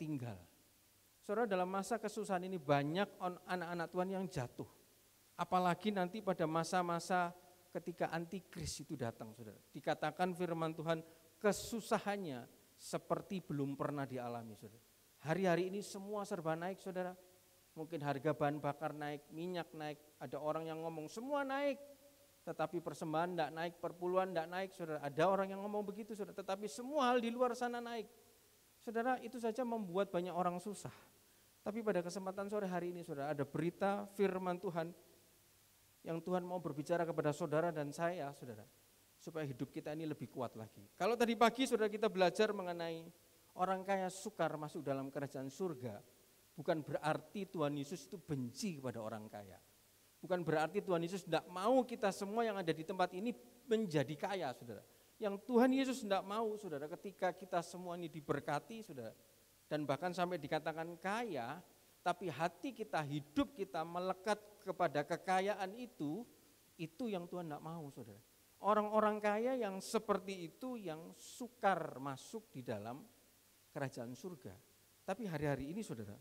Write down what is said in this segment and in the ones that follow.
tertinggal. Saudara, dalam masa kesusahan ini banyak anak-anak Tuhan yang jatuh. Apalagi nanti pada masa-masa ketika antikris itu datang, saudara. Dikatakan firman Tuhan, kesusahannya seperti belum pernah dialami, saudara. Hari-hari ini semua serba naik, saudara. Mungkin harga bahan bakar naik, minyak naik, ada orang yang ngomong semua naik, tetapi persembahan tidak naik, perpuluhan tidak naik, saudara. Ada orang yang ngomong begitu, saudara, tetapi semua hal di luar sana naik. Saudara, itu saja membuat banyak orang susah. Tapi pada kesempatan sore hari ini, saudara, ada berita firman Tuhan yang Tuhan mau berbicara kepada saudara dan saya, saudara, supaya hidup kita ini lebih kuat lagi. Kalau tadi pagi, saudara, kita belajar mengenai orang kaya sukar masuk dalam kerajaan surga, bukan berarti Tuhan Yesus itu benci kepada orang kaya. Bukan berarti Tuhan Yesus tidak mau kita semua yang ada di tempat ini menjadi kaya, saudara. Yang Tuhan Yesus tidak mau, saudara, ketika kita semua ini diberkati, saudara, dan bahkan sampai dikatakan kaya, tapi hati kita, hidup kita melekat kepada kekayaan itu yang Tuhan tidak mau, saudara. Orang-orang kaya yang seperti itu yang sukar masuk di dalam kerajaan surga. Tapi hari-hari ini, saudara,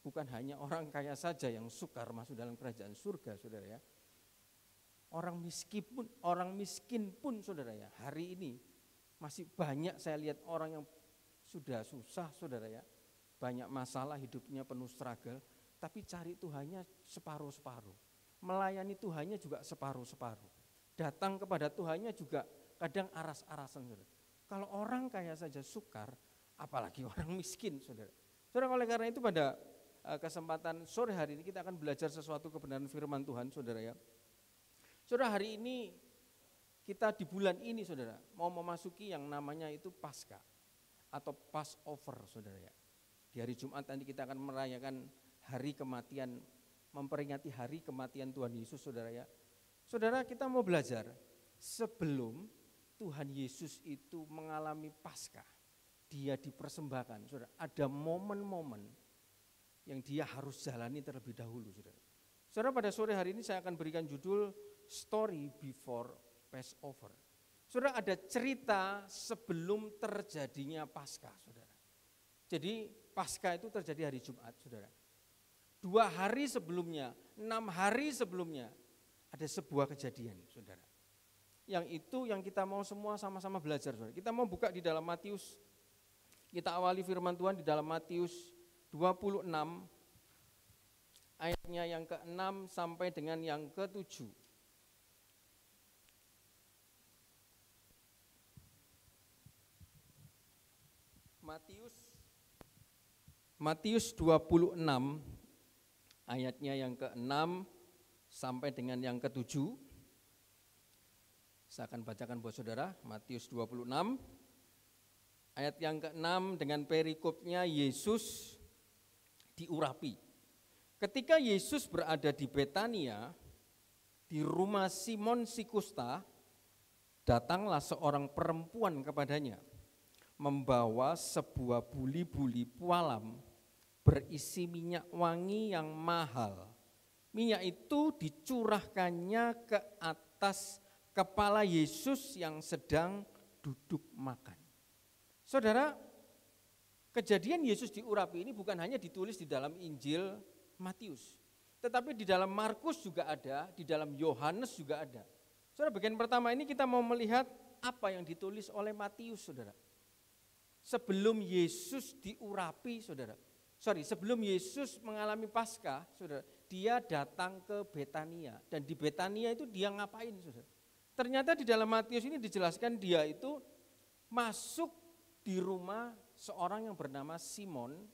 bukan hanya orang kaya saja yang sukar masuk dalam kerajaan surga, saudara ya. Orang miskin pun, saudara ya, hari ini masih banyak saya lihat orang yang sudah susah, saudara ya. Banyak masalah, hidupnya penuh struggle, tapi cari Tuhannya separuh-separuh. Melayani Tuhannya juga separuh-separuh. Datang kepada Tuhannya juga kadang aras-arasan, saudara. Kalau orang kaya saja sukar, apalagi orang miskin, saudara. Saudara, oleh karena itu pada kesempatan sore hari ini kita akan belajar sesuatu kebenaran firman Tuhan, saudara ya. Saudara, hari ini kita di bulan ini, saudara, mau memasuki yang namanya itu Paskah atau Passover, saudara ya. Di hari Jumat nanti kita akan merayakan hari kematian, memperingati hari kematian Tuhan Yesus, saudara ya. Saudara, kita mau belajar sebelum Tuhan Yesus itu mengalami Paskah, dia dipersembahkan, saudara, ada momen-momen yang dia harus jalani terlebih dahulu, saudara. Saudara, pada sore hari ini saya akan berikan judul Story Before Passover. Saudara, ada cerita sebelum terjadinya Paskah, saudara. Jadi Paskah itu terjadi hari Jumat, saudara. 2 hari sebelumnya, 6 hari sebelumnya, ada sebuah kejadian, saudara. Yang itu yang kita mau semua sama-sama belajar, saudara. Kita mau buka di dalam Matius, kita awali firman Tuhan di dalam Matius 26 ayatnya yang ke-6 sampai dengan yang ke-7. Matius 26 ayatnya yang ke-6 sampai dengan yang ke-7. Saya akan bacakan buat saudara, Matius 26 ayat yang ke-6 dengan perikopnya Yesus diurapi. Ketika Yesus berada di Betania, di rumah Simon si kusta, datanglah seorang perempuan kepadanya, membawa sebuah buli-buli pualam berisi minyak wangi yang mahal. Minyak itu dicurahkannya ke atas kepala Yesus yang sedang duduk makan. Saudara, kejadian Yesus diurapi ini bukan hanya ditulis di dalam Injil Matius, tetapi di dalam Markus juga ada, di dalam Yohanes juga ada. Saudara, bagian pertama ini kita mau melihat apa yang ditulis oleh Matius, saudara. Sebelum Yesus diurapi, saudara. Sebelum Yesus mengalami Paskah, saudara, dia datang ke Betania. Dan di Betania itu dia ngapain, saudara? Ternyata di dalam Matius ini dijelaskan dia itu masuk di rumah seorang yang bernama Simon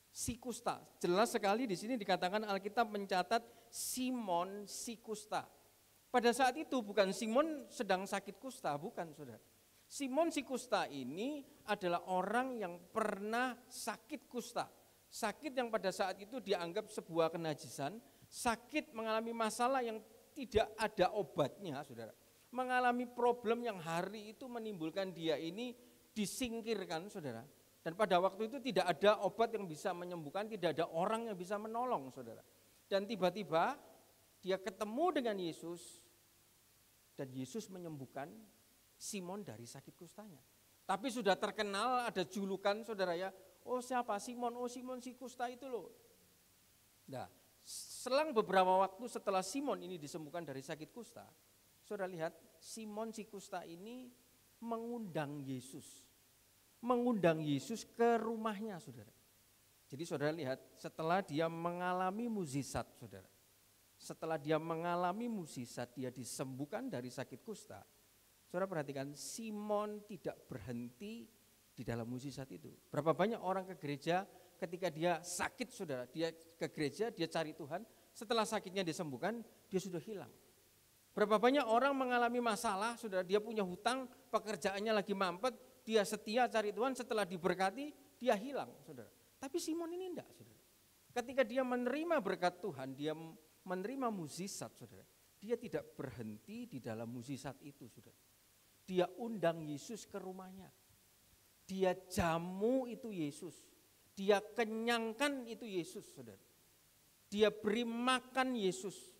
si kusta. Jelas sekali di sini dikatakan Alkitab mencatat Simon si kusta. Pada saat itu bukan Simon sedang sakit kusta, bukan, saudara. Simon si kusta ini adalah orang yang pernah sakit kusta. Sakit yang pada saat itu dianggap sebuah kenajisan, sakit mengalami masalah yang tidak ada obatnya, saudara. Mengalami problem yang hari itu menimbulkan dia ini disingkirkan, saudara. Dan pada waktu itu tidak ada obat yang bisa menyembuhkan, tidak ada orang yang bisa menolong, saudara. Dan tiba-tiba dia ketemu dengan Yesus, dan Yesus menyembuhkan Simon dari sakit kustanya. Tapi sudah terkenal, ada julukan, saudara ya, Oh siapa? Simon, oh Simon si kusta itu loh. Nah, selang beberapa waktu setelah Simon ini disembuhkan dari sakit kusta, saudara lihat Simon si kusta ini mengundang Yesus. Mengundang Yesus ke rumahnya, saudara. Jadi saudara lihat, setelah dia mengalami mukjizat, saudara. Setelah dia mengalami mukjizat, dia disembuhkan dari sakit kusta. Saudara perhatikan, Simon tidak berhenti di dalam mukjizat itu. Berapa banyak orang ke gereja ketika dia sakit, saudara, dia ke gereja, dia cari Tuhan, setelah sakitnya disembuhkan, dia sudah hilang. Berapa banyak orang mengalami masalah, saudara, dia punya hutang, pekerjaannya lagi mampet, dia setia cari Tuhan, setelah diberkati, dia hilang, saudara. Tapi Simon ini enggak, saudara. Ketika dia menerima berkat Tuhan, dia menerima mukjizat, saudara. Dia tidak berhenti di dalam mukjizat itu, saudara. Dia undang Yesus ke rumahnya. Dia jamu itu Yesus. Dia kenyangkan itu Yesus, saudara. Dia beri makan Yesus.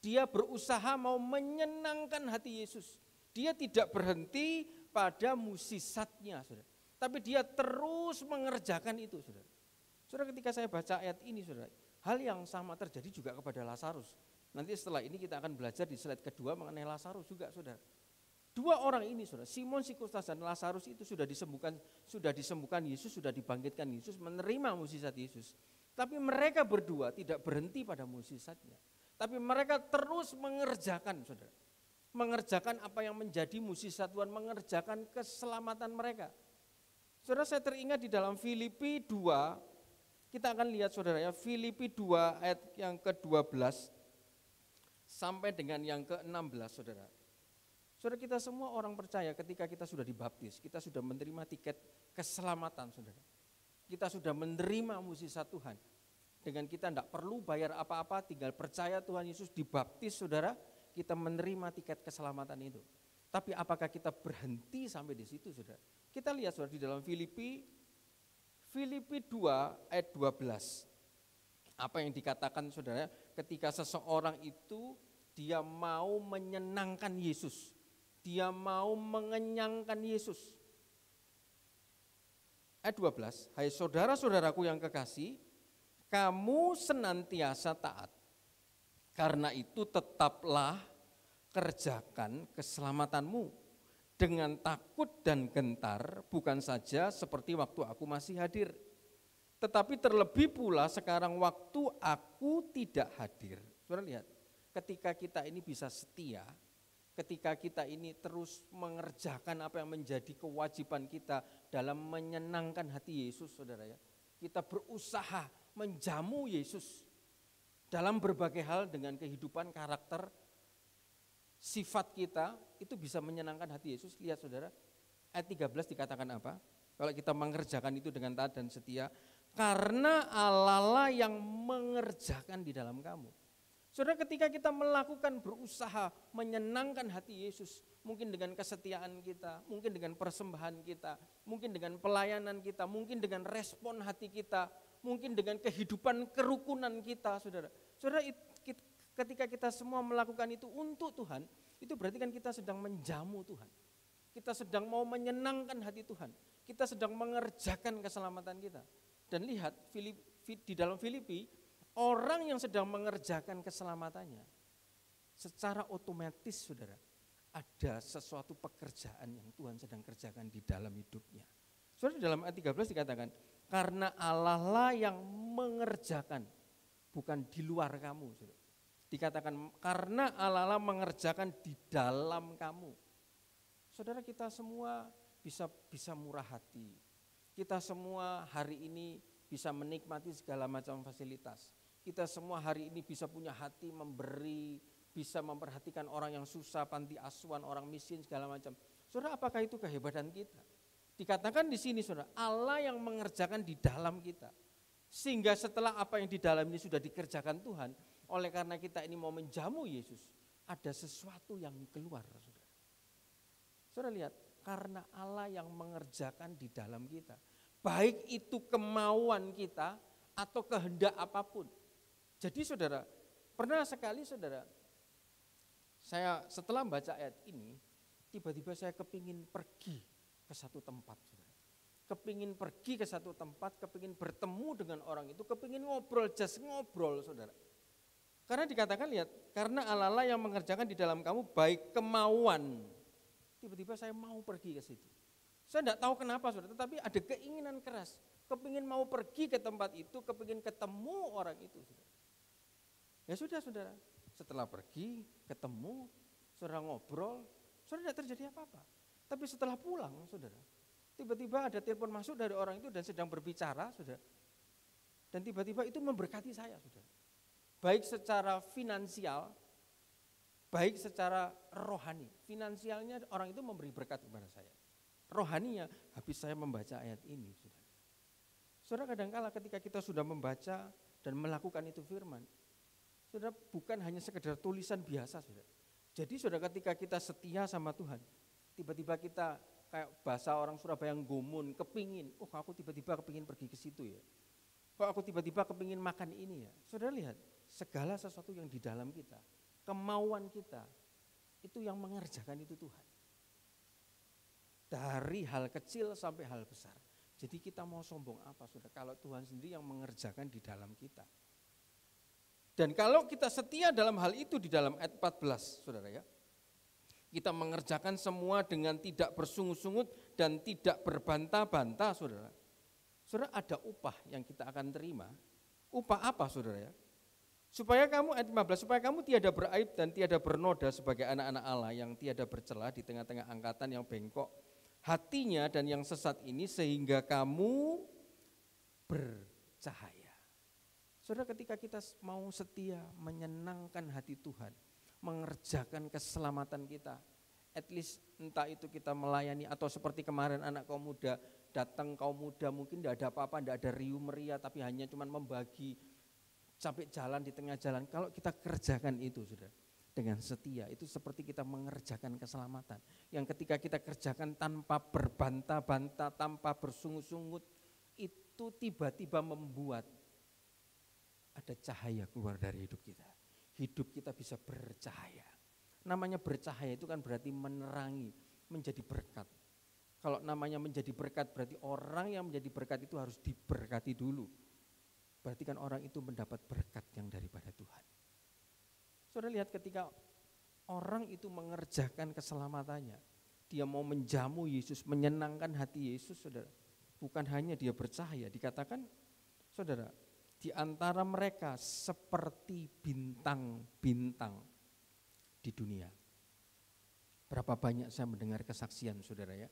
Dia berusaha mau menyenangkan hati Yesus. Dia tidak berhenti pada mukjizatnya, saudara. Tapi dia terus mengerjakan itu, saudara. Saudara, ketika saya baca ayat ini, saudara, hal yang sama terjadi juga kepada Lazarus. Nanti setelah ini kita akan belajar di slide kedua mengenai Lazarus juga, saudara. Dua orang ini, saudara, Simon si kusta dan Lazarus itu sudah disembuhkan Yesus, sudah dibangkitkan Yesus, menerima mukjizat Yesus. Tapi mereka berdua tidak berhenti pada mukjizatnya. Tapi mereka terus mengerjakan, saudara. Mengerjakan apa yang menjadi mukjizat Tuhan, mengerjakan keselamatan mereka. Saudara, saya teringat di dalam Filipi 2, kita akan lihat, saudara, ya, Filipi 2 ayat yang ke-12 sampai dengan yang ke-16, saudara. Saudara, kita semua orang percaya ketika kita sudah dibaptis, kita sudah menerima tiket keselamatan, saudara. Kita sudah menerima mukjizat Tuhan. Dengan kita tidak perlu bayar apa-apa, tinggal percaya Tuhan Yesus, dibaptis, saudara, kita menerima tiket keselamatan itu. Tapi apakah kita berhenti sampai di situ, saudara? Kita lihat, saudara, di dalam Filipi 2 ayat 12. Apa yang dikatakan, saudara, ketika seseorang itu dia mau menyenangkan Yesus, dia mau mengenyangkan Yesus. Ayat 12, hai saudara-saudaraku yang kekasih, kamu senantiasa taat. Karena itu tetaplah kerjakan keselamatanmu dengan takut dan gentar, bukan saja seperti waktu aku masih hadir. Tetapi terlebih pula sekarang waktu aku tidak hadir. Saudara lihat, ketika kita ini bisa setia, ketika kita ini terus mengerjakan apa yang menjadi kewajiban kita dalam menyenangkan hati Yesus, saudara ya. Kita berusaha menjamu Yesus dalam berbagai hal dengan kehidupan, karakter, sifat kita, itu bisa menyenangkan hati Yesus. Lihat, saudara, ayat 13 dikatakan apa? Kalau kita mengerjakan itu dengan taat dan setia, karena Allah yang mengerjakan di dalam kamu. Saudara, ketika kita melakukan, berusaha menyenangkan hati Yesus, mungkin dengan kesetiaan kita, mungkin dengan persembahan kita, mungkin dengan pelayanan kita, mungkin dengan respon hati kita, mungkin dengan kehidupan kerukunan kita, saudara. Saudara, ketika kita semua melakukan itu untuk Tuhan, itu berarti kan kita sedang menjamu Tuhan. Kita sedang mau menyenangkan hati Tuhan. Kita sedang mengerjakan keselamatan kita. Dan lihat, di dalam Filipi, orang yang sedang mengerjakan keselamatannya, secara otomatis, saudara, ada sesuatu pekerjaan yang Tuhan sedang kerjakan di dalam hidupnya. Saudara, di dalam ayat 13 dikatakan, karena Allah lah yang mengerjakan, bukan di luar kamu. Saudara. Dikatakan karena Allah lah mengerjakan di dalam kamu. Saudara, kita semua bisa murah hati. Kita semua hari ini bisa menikmati segala macam fasilitas. Kita semua hari ini bisa punya hati memberi, bisa memperhatikan orang yang susah, panti asuhan, orang miskin, segala macam. Saudara, apakah itu kehebatan kita? Dikatakan di sini, saudara, Allah yang mengerjakan di dalam kita. Sehingga setelah apa yang di dalam ini sudah dikerjakan Tuhan, oleh karena kita ini mau menjamu Yesus, ada sesuatu yang keluar, saudara. Saudara lihat, karena Allah yang mengerjakan di dalam kita. Baik itu kemauan kita atau kehendak apapun. Jadi saudara, pernah sekali saudara, saya setelah baca ayat ini, tiba-tiba saya kepingin pergi ke satu tempat, saudara. kepingin pergi ke satu tempat, kepingin bertemu dengan orang itu, kepingin ngobrol, just ngobrol saudara. Karena dikatakan lihat, karena Allah yang mengerjakan di dalam kamu baik kemauan. Tiba-tiba saya mau pergi ke situ. Saya tidak tahu kenapa saudara, tetapi ada keinginan keras. Kepingin mau pergi ke tempat itu, kepingin ketemu orang itu. Saudara. Ya sudah saudara, setelah pergi, ketemu, saudara ngobrol, saudara tidak terjadi apa-apa. Tapi setelah pulang saudara, tiba-tiba ada telepon masuk dari orang itu dan sedang berbicara saudara. Dan tiba-tiba itu memberkati saya saudara. Baik secara finansial, baik secara rohani. Finansialnya orang itu memberi berkat kepada saya. Rohaninya habis saya membaca ayat ini saudara. Saudara kadangkala ketika kita sudah membaca dan melakukan itu firman, saudara bukan hanya sekedar tulisan biasa saudara. Jadi saudara ketika kita setia sama Tuhan, tiba-tiba kita kayak bahasa orang Surabaya yang gomun, kepingin, aku tiba-tiba kepingin pergi ke situ ya. Kok aku tiba-tiba kepingin makan ini ya. Saudara lihat, segala sesuatu yang di dalam kita, kemauan kita, itu yang mengerjakan itu Tuhan. Dari hal kecil sampai hal besar. Jadi kita mau sombong apa saudara, kalau Tuhan sendiri yang mengerjakan di dalam kita. Dan kalau kita setia dalam hal itu di dalam ayat 14 saudara ya. Kita mengerjakan semua dengan tidak bersungut-sungut dan tidak berbantah-bantah saudara. Saudara ada upah yang kita akan terima. Upah apa saudara ya? Supaya kamu, ayat 15, supaya kamu tiada beraib dan tiada bernoda sebagai anak-anak Allah yang tiada bercela di tengah-tengah angkatan yang bengkok hatinya dan yang sesat ini, sehingga kamu bercahaya. Saudara ketika kita mau setia menyenangkan hati Tuhan, mengerjakan keselamatan kita, at least entah itu kita melayani atau seperti kemarin anak kaum muda, datang kaum muda mungkin tidak ada apa-apa, tidak ada riuh meriah, tapi hanya cuma membagi sampai jalan di tengah jalan. Kalau kita kerjakan itu saudara, dengan setia, itu seperti kita mengerjakan keselamatan. Yang ketika kita kerjakan tanpa berbantah-bantah, tanpa bersungut-sungut, itu tiba-tiba membuat ada cahaya keluar dari hidup kita. Hidup kita bisa bercahaya. Namanya bercahaya itu kan berarti menerangi, menjadi berkat. Kalau namanya menjadi berkat berarti orang yang menjadi berkat itu harus diberkati dulu. Berarti kan orang itu mendapat berkat yang daripada Tuhan. Saudara lihat ketika orang itu mengerjakan keselamatannya, dia mau menjamu Yesus, menyenangkan hati Yesus saudara. Bukan hanya dia bercahaya, dikatakan saudara, di antara mereka seperti bintang-bintang di dunia. Berapa banyak saya mendengar kesaksian saudara ya,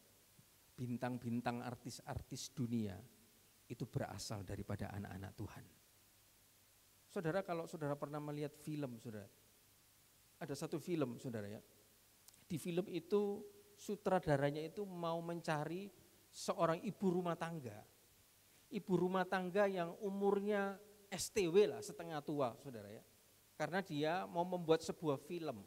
bintang-bintang artis-artis dunia itu berasal daripada anak-anak Tuhan. Saudara kalau saudara pernah melihat film saudara, ada satu film saudara ya, di film itu sutradaranya itu mau mencari seorang ibu rumah tangga. Ibu rumah tangga yang umurnya STW lah, setengah tua saudara ya. Karena dia mau membuat sebuah film.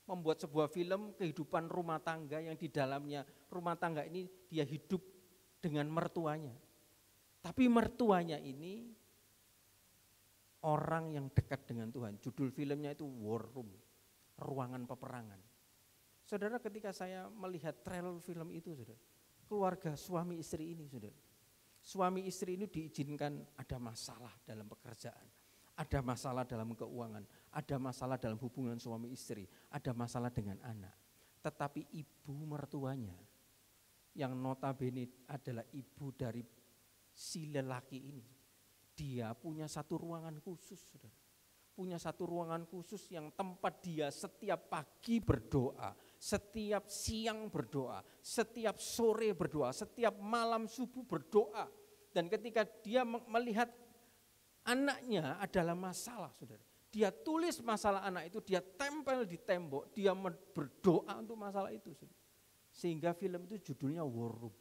Membuat sebuah film kehidupan rumah tangga yang di dalamnya rumah tangga ini dia hidup dengan mertuanya. Tapi mertuanya ini orang yang dekat dengan Tuhan. Judul filmnya itu War Room, ruangan peperangan. Saudara ketika saya melihat trailer film itu saudara, keluarga suami istri ini saudara. Suami istri ini diizinkan ada masalah dalam pekerjaan, ada masalah dalam keuangan, ada masalah dalam hubungan suami istri, ada masalah dengan anak. Tetapi ibu mertuanya yang notabene adalah ibu dari si lelaki ini, dia punya satu ruangan khusus saudara. Punya satu ruangan khusus yang tempat dia setiap pagi berdoa, setiap siang berdoa, setiap sore berdoa, setiap malam subuh berdoa. Dan ketika dia melihat anaknya adalah masalah saudara, dia tulis masalah anak itu, dia tempel di tembok, dia berdoa untuk masalah itu saudara. Sehingga film itu judulnya War Room.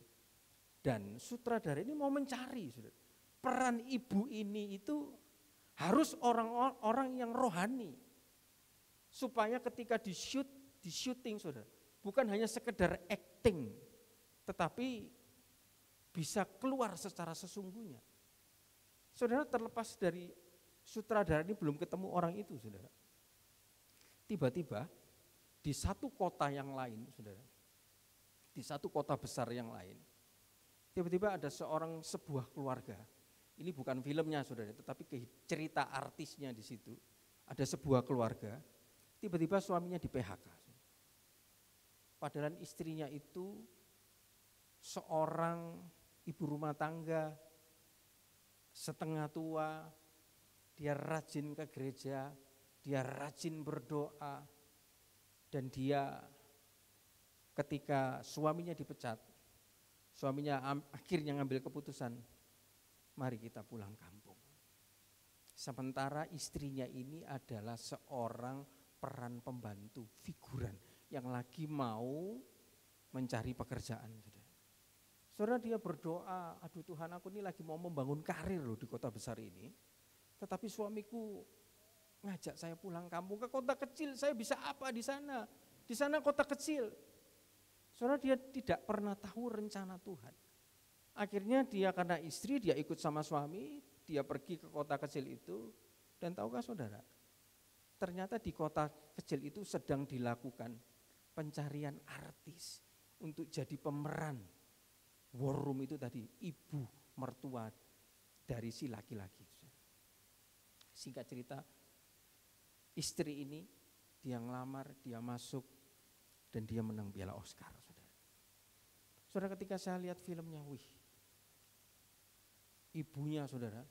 Dan sutradara ini mau mencari saudara, peran ibu ini itu harus orang-orang yang rohani. Supaya ketika di syuting saudara, bukan hanya sekedar acting, tetapi bisa keluar secara sesungguhnya. Saudara terlepas dari sutradara ini belum ketemu orang itu saudara. Tiba-tiba di satu kota yang lain saudara, di satu kota besar yang lain, Tiba-tiba ada sebuah keluarga. Ini bukan filmnya saudara, tetapi cerita artisnya di situ. Ada sebuah keluarga, tiba-tiba suaminya di PHK. Padahal istrinya itu seorang ibu rumah tangga, setengah tua, dia rajin ke gereja, dia rajin berdoa, dan dia ketika suaminya dipecat, suaminya akhirnya ngambil keputusan, mari kita pulang kampung. Sementara istrinya ini adalah seorang peran pembantu, figuran yang lagi mau mencari pekerjaan. Saudara, dia berdoa, aduh Tuhan, aku ini lagi mau membangun karir loh di kota besar ini. Tetapi suamiku ngajak saya pulang kampung ke kota kecil, saya bisa apa di sana? Di sana kota kecil. Saudara, dia tidak pernah tahu rencana Tuhan. Akhirnya dia karena istri, dia ikut sama suami, dia pergi ke kota kecil itu. Dan tahukah saudara, ternyata di kota kecil itu sedang dilakukan pencarian artis untuk jadi pemeran war room itu tadi, ibu mertua dari si laki-laki. Singkat cerita, istri ini dia ngelamar, dia masuk, dan dia menang piala Oscar. Saudara, ketika saya lihat filmnya, ibunya saudara,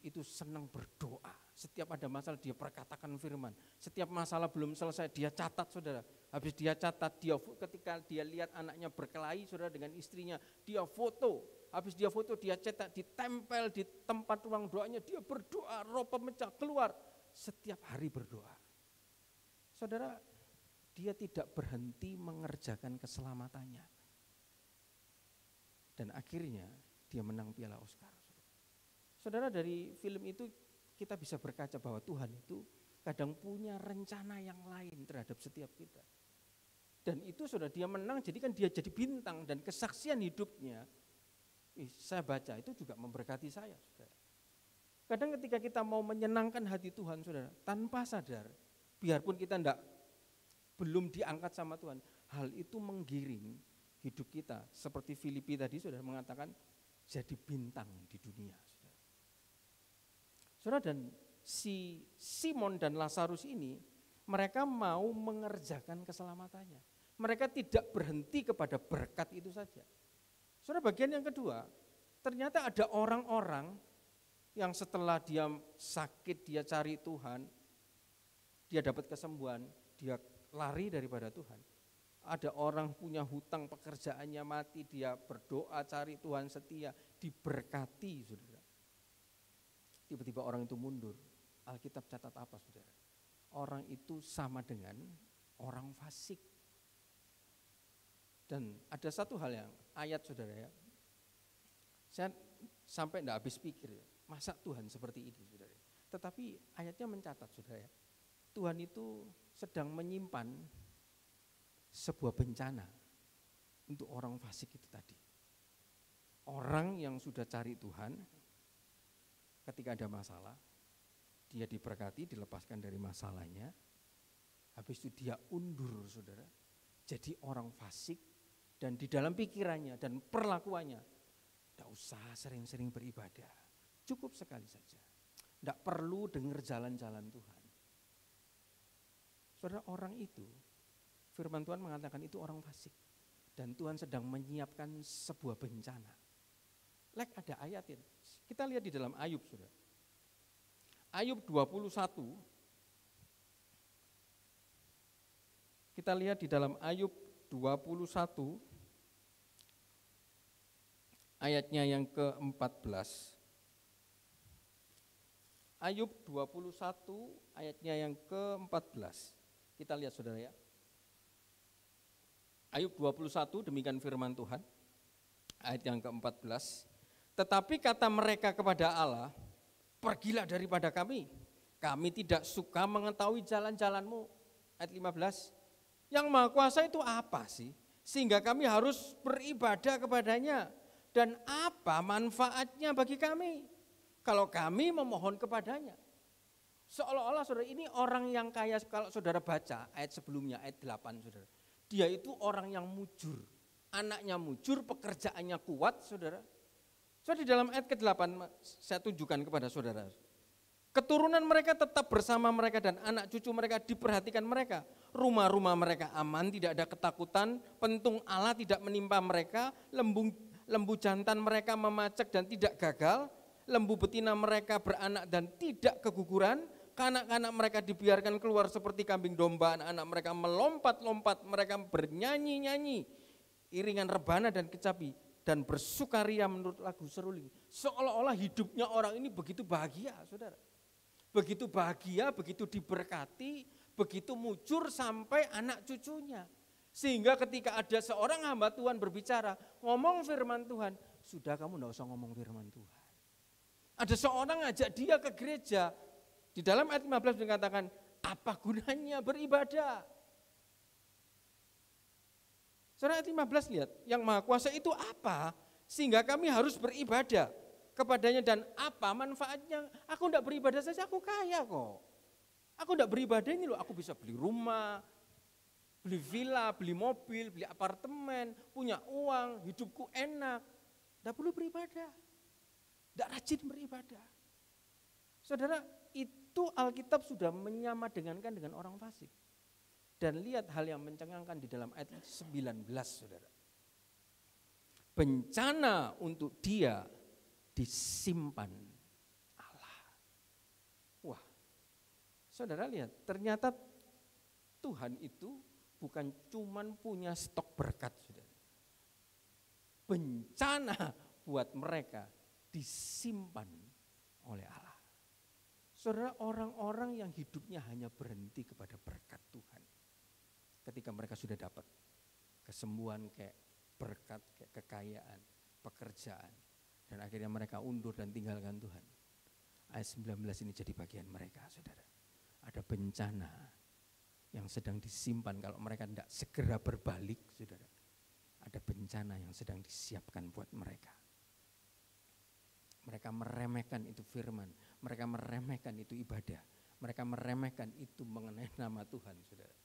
itu senang berdoa. Setiap ada masalah dia perkatakan firman. Setiap masalah belum selesai dia catat saudara. Habis dia catat, ketika dia lihat anaknya berkelahi saudara dengan istrinya, dia foto. Habis dia foto, dia cetak, ditempel di tempat ruang doanya, dia berdoa, roh pemecah keluar. Setiap hari berdoa. Saudara, dia tidak berhenti mengerjakan keselamatannya. Dan akhirnya dia menang piala Oscar. Saudara, dari film itu kita bisa berkaca bahwa Tuhan itu kadang punya rencana yang lain terhadap setiap kita. Dan itu saudara, dia menang, jadi kan dia jadi bintang, dan kesaksian hidupnya, saya baca itu juga memberkati saya. Saudara. Kadang ketika kita mau menyenangkan hati Tuhan saudara, tanpa sadar, biarpun kita belum diangkat sama Tuhan, hal itu menggiring hidup kita. Seperti Filipi tadi saudara mengatakan, jadi bintang di dunia. Saudara, dan si Simon dan Lazarus ini, mereka mau mengerjakan keselamatannya. Mereka tidak berhenti kepada berkat itu saja. Saudara, bagian yang kedua, ternyata ada orang-orang yang setelah dia sakit, dia cari Tuhan, dia dapat kesembuhan, dia lari daripada Tuhan. Ada orang punya hutang, pekerjaannya mati, dia berdoa cari Tuhan setia, diberkati saudara. Tiba-tiba orang itu mundur. Alkitab catat apa saudara? Orang itu sama dengan orang fasik. Dan ada satu hal yang ayat saudara ya, saya sampai enggak habis pikir ya, masa Tuhan seperti ini saudara. Tetapi ayatnya mencatat saudara ya, Tuhan itu sedang menyimpan sebuah bencana untuk orang fasik itu tadi. Orang yang sudah cari Tuhan, ketika ada masalah, dia diberkati, dilepaskan dari masalahnya, habis itu dia undur saudara, jadi orang fasik, dan di dalam pikirannya dan perlakuannya, tidak usah sering-sering beribadah, cukup sekali saja, tidak perlu dengar jalan-jalan Tuhan. Saudara, orang itu, firman Tuhan mengatakan itu orang fasik, dan Tuhan sedang menyiapkan sebuah bencana. Ada ayatin, kita lihat di dalam Ayub saudara. Ayub 21, kita lihat di dalam Ayub 21, ayatnya yang ke-14. Ayub 21, ayatnya yang ke-14. Kita lihat saudara ya. Ayub 21, demikian firman Tuhan, ayat yang ke-14. Tetapi kata mereka kepada Allah, pergilah daripada kami tidak suka mengetahui jalan-jalanmu. Ayat 15, yang Maha Kuasa itu apa sih? Sehingga kami harus beribadah kepadanya. Dan apa manfaatnya bagi kami kalau kami memohon kepadanya? Seolah-olah saudara, ini orang yang kaya. Kalau saudara baca ayat sebelumnya, ayat 8 saudara, dia itu orang yang mujur. anaknya mujur, pekerjaannya kuat, saudara. So di dalam ayat ke-8 saya tunjukkan kepada saudara. Keturunan mereka tetap bersama mereka dan anak cucu mereka diperhatikan mereka. Rumah-rumah mereka aman, tidak ada ketakutan, pentung Allah tidak menimpa mereka, lembu jantan mereka memacak dan tidak gagal, lembu betina mereka beranak dan tidak keguguran, kanak-kanak mereka dibiarkan keluar seperti kambing domba, anak-anak mereka melompat-lompat, mereka bernyanyi-nyanyi, iringan rebana dan kecapi, dan bersukaria menurut lagu seruling. Seolah-olah hidupnya orang ini begitu bahagia, saudara. Begitu bahagia, begitu diberkati, begitu mujur sampai anak cucunya. Sehingga ketika ada seorang hamba Tuhan berbicara, ngomong firman Tuhan, sudah kamu enggak usah ngomong firman Tuhan. Ada seorang ngajak dia ke gereja, di dalam ayat 15 dikatakan, apa gunanya beribadah? Saudara ayat 15 lihat, yang Maha Kuasa itu apa? Sehingga kami harus beribadah kepadanya dan apa manfaatnya? Aku enggak beribadah saja, aku kaya kok. Aku enggak beribadah ini loh, aku bisa beli rumah, beli villa, beli mobil, beli apartemen, punya uang, hidupku enak. Enggak perlu beribadah, enggak rajin beribadah. Saudara, itu Alkitab sudah menyamadengankan dengan orang fasik. Dan lihat hal yang mencengangkan di dalam ayat 19, saudara. Bencana untuk dia disimpan Allah. Wah, saudara lihat, ternyata Tuhan itu bukan cuman punya stok berkat, saudara. Bencana buat mereka disimpan oleh Allah. Saudara, orang-orang yang hidupnya hanya berhenti kepada berkat Tuhan. Ketika mereka sudah dapat kesembuhan, kayak berkat, kayak kekayaan, pekerjaan, dan akhirnya mereka undur dan tinggalkan Tuhan. Ayat 19 ini jadi bagian mereka, saudara. Ada bencana yang sedang disimpan kalau mereka tidak segera berbalik, saudara. Ada bencana yang sedang disiapkan buat mereka. Mereka meremehkan itu firman, mereka meremehkan itu ibadah, mereka meremehkan itu mengenai nama Tuhan, saudara.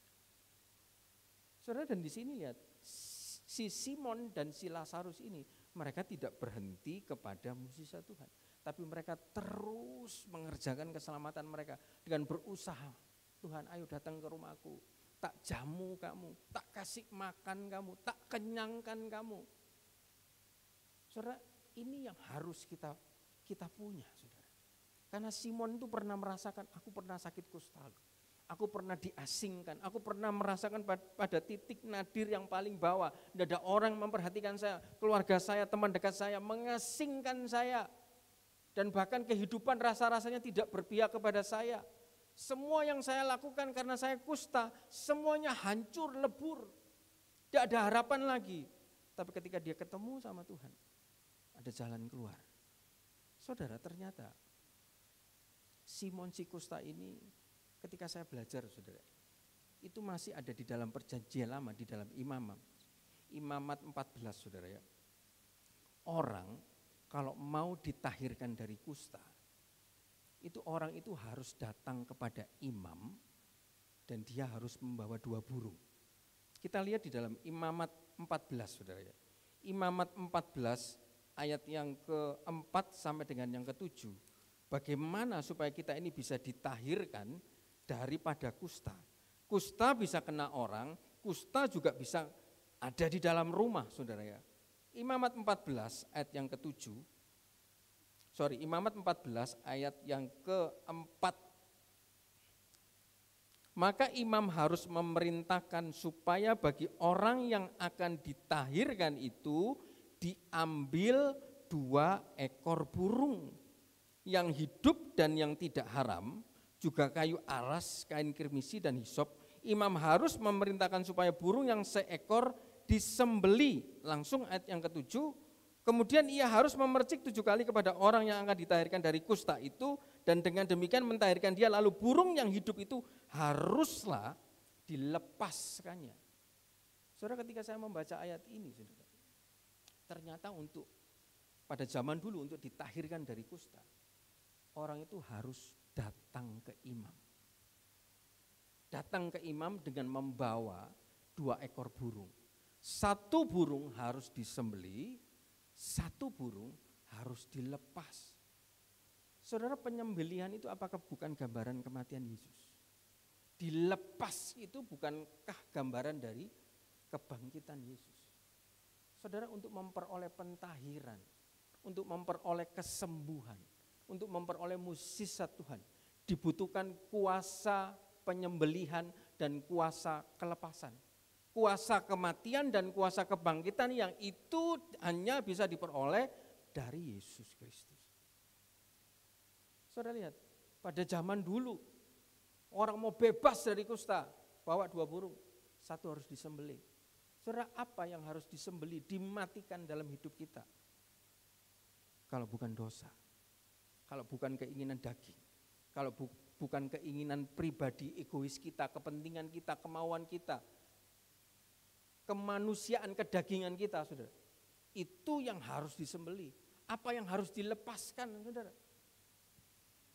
Saudara, dan di sini lihat, si Simon dan si Lazarus ini, mereka tidak berhenti kepada mukjizat Tuhan, tapi mereka terus mengerjakan keselamatan mereka dengan berusaha. Tuhan, ayo datang ke rumahku, tak jamu kamu, tak kasih makan kamu, tak kenyangkan kamu. Saudara, ini yang harus kita punya, saudara. Karena Simon itu pernah merasakan, aku pernah sakit kusta, aku pernah diasingkan, aku pernah merasakan pada titik nadir yang paling bawah. Tidak ada orang memperhatikan saya, keluarga saya, teman dekat saya mengasingkan saya. Dan bahkan kehidupan rasa-rasanya tidak berpihak kepada saya. Semua yang saya lakukan karena saya kusta, semuanya hancur, lebur. Tidak ada harapan lagi. Tapi ketika dia ketemu sama Tuhan, ada jalan keluar. Saudara, ternyata Simon si kusta ini, ketika saya belajar, saudara, itu masih ada di dalam perjanjian lama, di dalam Imamat 14, saudara ya. Orang kalau mau ditahirkan dari kusta, itu orang itu harus datang kepada imam dan dia harus membawa 2 burung. Kita lihat di dalam Imamat 14, saudara ya. Imamat 14 ayat yang ke-4 sampai dengan yang ke-7. Bagaimana supaya kita ini bisa ditahirkan daripada kusta. Kusta bisa kena orang, kusta juga bisa ada di dalam rumah, saudara ya. Imamat 14 ayat yang ke-7. Imamat 14 ayat yang ke-4. Maka imam harus memerintahkan supaya bagi orang yang akan ditahirkan itu diambil 2 ekor burung yang hidup dan yang tidak haram, juga kayu aras, kain kirmisi dan hisop. Imam harus memerintahkan supaya burung yang seekor disembeli. Langsung ayat yang ke-7. Kemudian ia harus memercik 7 kali kepada orang yang akan ditahirkan dari kusta itu, dan dengan demikian mentahirkan dia. Lalu burung yang hidup itu haruslah dilepaskannya. Saudara, ketika saya membaca ayat ini, saudara, ternyata untuk pada zaman dulu untuk ditahirkan dari kusta, orang itu harus datang ke imam. Datang ke imam dengan membawa 2 ekor burung. Satu burung harus disembelih, satu burung harus dilepas. Saudara, penyembelihan itu apakah bukan gambaran kematian Yesus? Dilepas itu bukankah gambaran dari kebangkitan Yesus? Saudara, untuk memperoleh pentahiran, untuk memperoleh kesembuhan, untuk memperoleh mukjizat Tuhan, dibutuhkan kuasa penyembelihan dan kuasa kelepasan. Kuasa kematian dan kuasa kebangkitan yang itu hanya bisa diperoleh dari Yesus Kristus. Saudara lihat, pada zaman dulu orang mau bebas dari kusta, bawa 2 burung, 1 harus disembelih. Saudara, apa yang harus disembelih, dimatikan dalam hidup kita? Kalau bukan dosa, kalau bukan keinginan daging, kalau bukan keinginan pribadi egois kita, kepentingan kita, kemauan kita, kemanusiaan, kedagingan kita, saudara. Itu yang harus disembelih. Apa yang harus dilepaskan, saudara?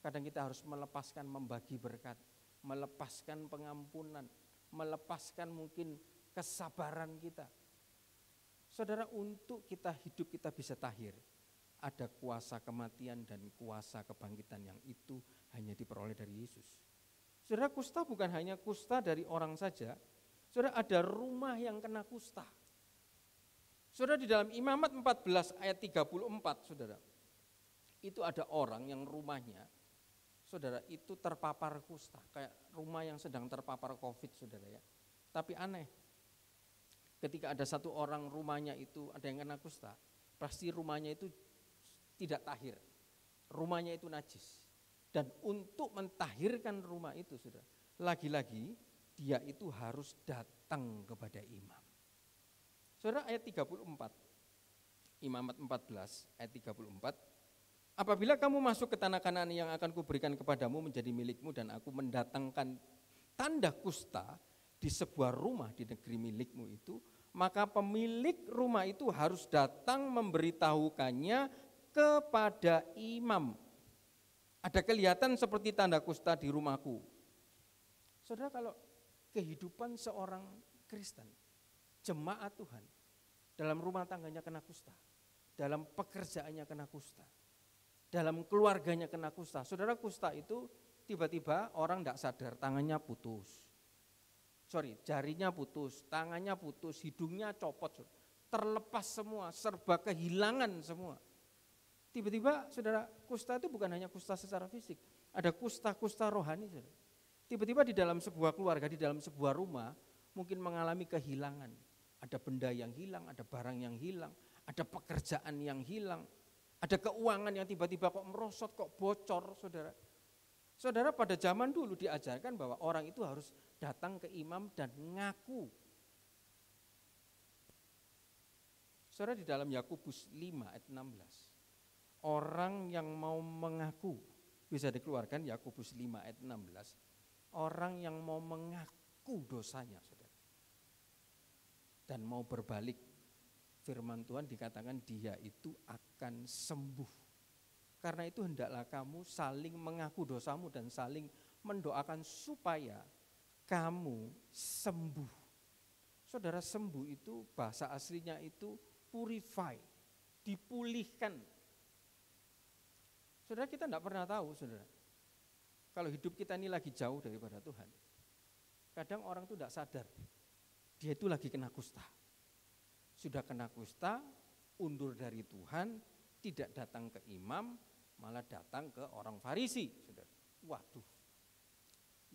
Kadang kita harus melepaskan membagi berkat, melepaskan pengampunan, melepaskan mungkin kesabaran kita. Saudara, untuk kita hidup kita bisa tahir, ada kuasa kematian dan kuasa kebangkitan yang itu hanya diperoleh dari Yesus. Saudara, kusta bukan hanya kusta dari orang saja, saudara, ada rumah yang kena kusta. Saudara, di dalam Imamat 14 ayat 34, saudara, itu ada orang yang rumahnya, saudara, itu terpapar kusta, kayak rumah yang sedang terpapar COVID, saudara ya. Tapi aneh, ketika ada satu orang rumahnya itu ada yang kena kusta, pasti rumahnya itu tidak tahir, rumahnya itu najis. Dan untuk mentahirkan rumah itu, saudara, lagi-lagi dia itu harus datang kepada imam. Saudara, ayat 34, Imamat 14 ayat 34, apabila kamu masuk ke tanah Kanaan yang akan kuberikan kepadamu menjadi milikmu, dan aku mendatangkan tanda kusta di sebuah rumah di negeri milikmu itu, maka pemilik rumah itu harus datang memberitahukannya kepada imam. Ada kelihatan seperti tanda kusta di rumahku. Saudara, kalau kehidupan seorang Kristen, jemaat Tuhan, dalam rumah tangganya kena kusta, dalam pekerjaannya kena kusta, dalam keluarganya kena kusta. Saudara, kusta itu tiba-tiba orang tidak sadar, tangannya putus. Jarinya putus, tangannya putus, hidungnya copot, terlepas semua, serba kehilangan semua. Tiba-tiba, saudara, kusta itu bukan hanya kusta secara fisik, ada kusta-kusta rohani, saudara. Tiba-tiba di dalam sebuah keluarga, di dalam sebuah rumah, mungkin mengalami kehilangan. Ada benda yang hilang, ada barang yang hilang, ada pekerjaan yang hilang, ada keuangan yang tiba-tiba kok merosot, kok bocor, saudara. Saudara, pada zaman dulu diajarkan bahwa orang itu harus datang ke imam dan ngaku. Saudara, di dalam Yakobus 5 ayat 16, orang yang mau mengaku, bisa dikeluarkan Yakobus 5 ayat 16, orang yang mau mengaku dosanya, saudara, dan mau berbalik, firman Tuhan dikatakan dia itu akan sembuh. Karena itu hendaklah kamu saling mengaku dosamu dan saling mendoakan supaya kamu sembuh. Saudara, sembuh itu bahasa aslinya itu purify, dipulihkan. Saudara, kita tidak pernah tahu, saudara, kalau hidup kita ini lagi jauh daripada Tuhan. Kadang orang itu tidak sadar, dia itu lagi kena kusta. Sudah kena kusta, undur dari Tuhan, tidak datang ke imam, malah datang ke orang Farisi, saudara. Waduh,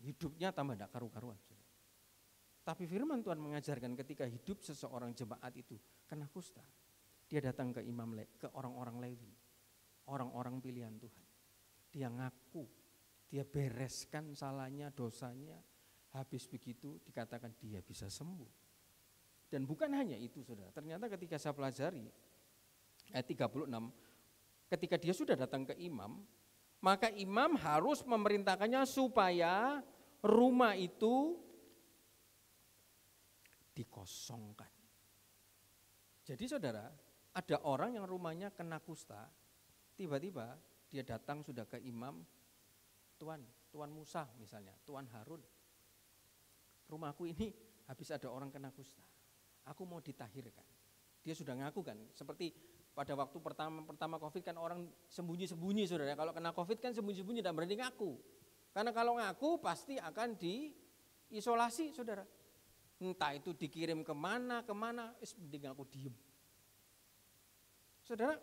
hidupnya tambah tidak karu-karuan, saudara. Tapi firman Tuhan mengajarkan ketika hidup seseorang jemaat itu kena kusta, dia datang ke imam, ke orang-orang Lewi, orang-orang pilihan Tuhan. Dia ngaku, dia bereskan salahnya, dosanya, habis begitu dikatakan dia bisa sembuh. Dan bukan hanya itu, saudara, ternyata ketika saya pelajari ayat 36, ketika dia sudah datang ke imam, maka imam harus memerintahkannya supaya rumah itu dikosongkan. Jadi saudara, ada orang yang rumahnya kena kusta, tiba-tiba dia datang sudah ke imam, Tuan Musa misalnya, Tuan Harun, rumahku ini habis ada orang kena kusta. aku mau ditahirkan. Dia sudah ngaku kan, seperti pada waktu pertama COVID kan orang sembunyi-sembunyi saudara. Kalau kena COVID kan sembunyi-sembunyi, tidak berani ngaku. Karena kalau ngaku pasti akan diisolasi saudara. Entah itu dikirim kemana, mending aku diem. Saudara,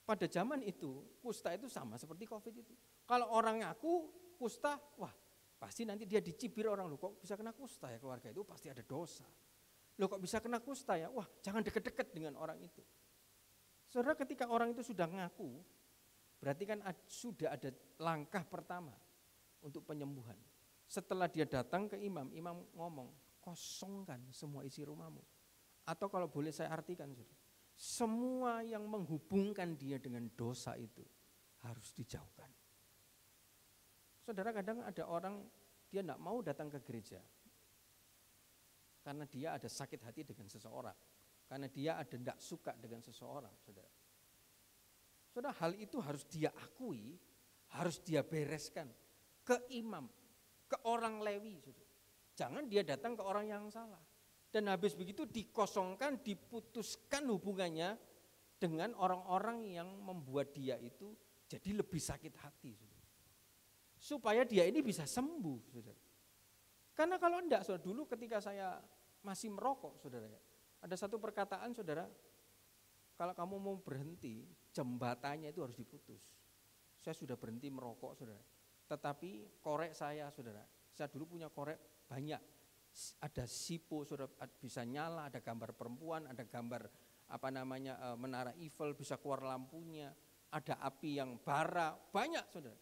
pada zaman itu kusta itu sama seperti COVID itu. Kalau orang ngaku kusta, wah pasti nanti dia dicibir orang, loh kok bisa kena kusta ya, keluarga itu pasti ada dosa. Loh kok bisa kena kusta ya, wah jangan deket-deket dengan orang itu. Saudara, ketika orang itu sudah ngaku, berarti kan sudah ada langkah pertama untuk penyembuhan. Setelah dia datang ke imam, imam ngomong, kosongkan semua isi rumahmu. Atau kalau boleh saya artikan, saudara, semua yang menghubungkan dia dengan dosa itu harus dijauhkan. Saudara, kadang ada orang dia tidak mau datang ke gereja karena dia ada sakit hati dengan seseorang, karena dia ada tidak suka dengan seseorang, saudara. Saudara, hal itu harus dia akui, harus dia bereskan ke imam, ke orang Lewi, saudara. Jangan dia datang ke orang yang salah. Dan habis begitu dikosongkan, diputuskan hubungannya dengan orang-orang yang membuat dia itu jadi lebih sakit hati, saudara. Supaya dia ini bisa sembuh, saudara. Karena kalau enggak, saudara, dulu ketika saya masih merokok, saudara, ada satu perkataan, saudara, kalau kamu mau berhenti, jembatannya itu harus diputus. Saya sudah berhenti merokok, saudara. Tetapi korek saya, saudara, saya dulu punya korek banyak. Ada sipo, saudara, bisa nyala, ada gambar perempuan, ada gambar menara Eiffel, bisa keluar lampunya, ada api yang bara, banyak, saudara.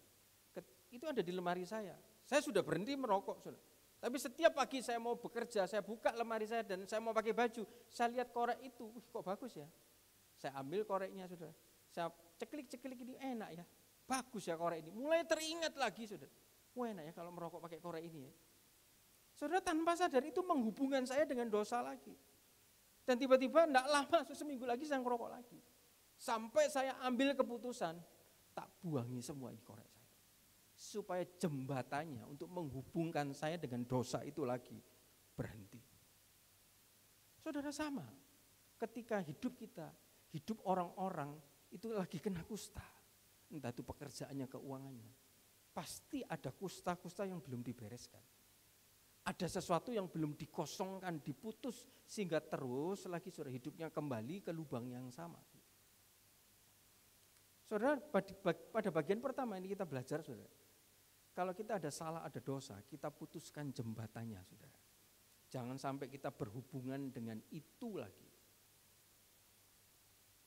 Itu ada di lemari saya. Saya sudah berhenti merokok, saudara. Tapi setiap pagi saya mau bekerja, saya buka lemari saya dan saya mau pakai baju, saya lihat korek itu, kok bagus ya. Saya ambil koreknya, saudara. Saya ceklik-ceklik ini, enak ya, bagus ya korek ini. Mulai teringat lagi, saudara. Wah, enak ya kalau merokok pakai korek ini ya. Saudara, tanpa sadar itu menghubungkan saya dengan dosa lagi. Dan tiba-tiba enggak lama, seminggu lagi saya ngerokok lagi. Sampai saya ambil keputusan, tak buangi semua ini korek saya. Supaya jembatannya untuk menghubungkan saya dengan dosa itu lagi berhenti. Saudara, sama ketika hidup kita, hidup orang-orang itu lagi kena kusta. Entah itu pekerjaannya, keuangannya. Pasti ada kusta-kusta yang belum dibereskan. Ada sesuatu yang belum dikosongkan, diputus, sehingga terus lagi saudara hidupnya kembali ke lubang yang sama. Saudara, pada bagian pertama ini kita belajar, saudara. Kalau kita ada salah, ada dosa, kita putuskan jembatannya, saudara. Jangan sampai kita berhubungan dengan itu lagi.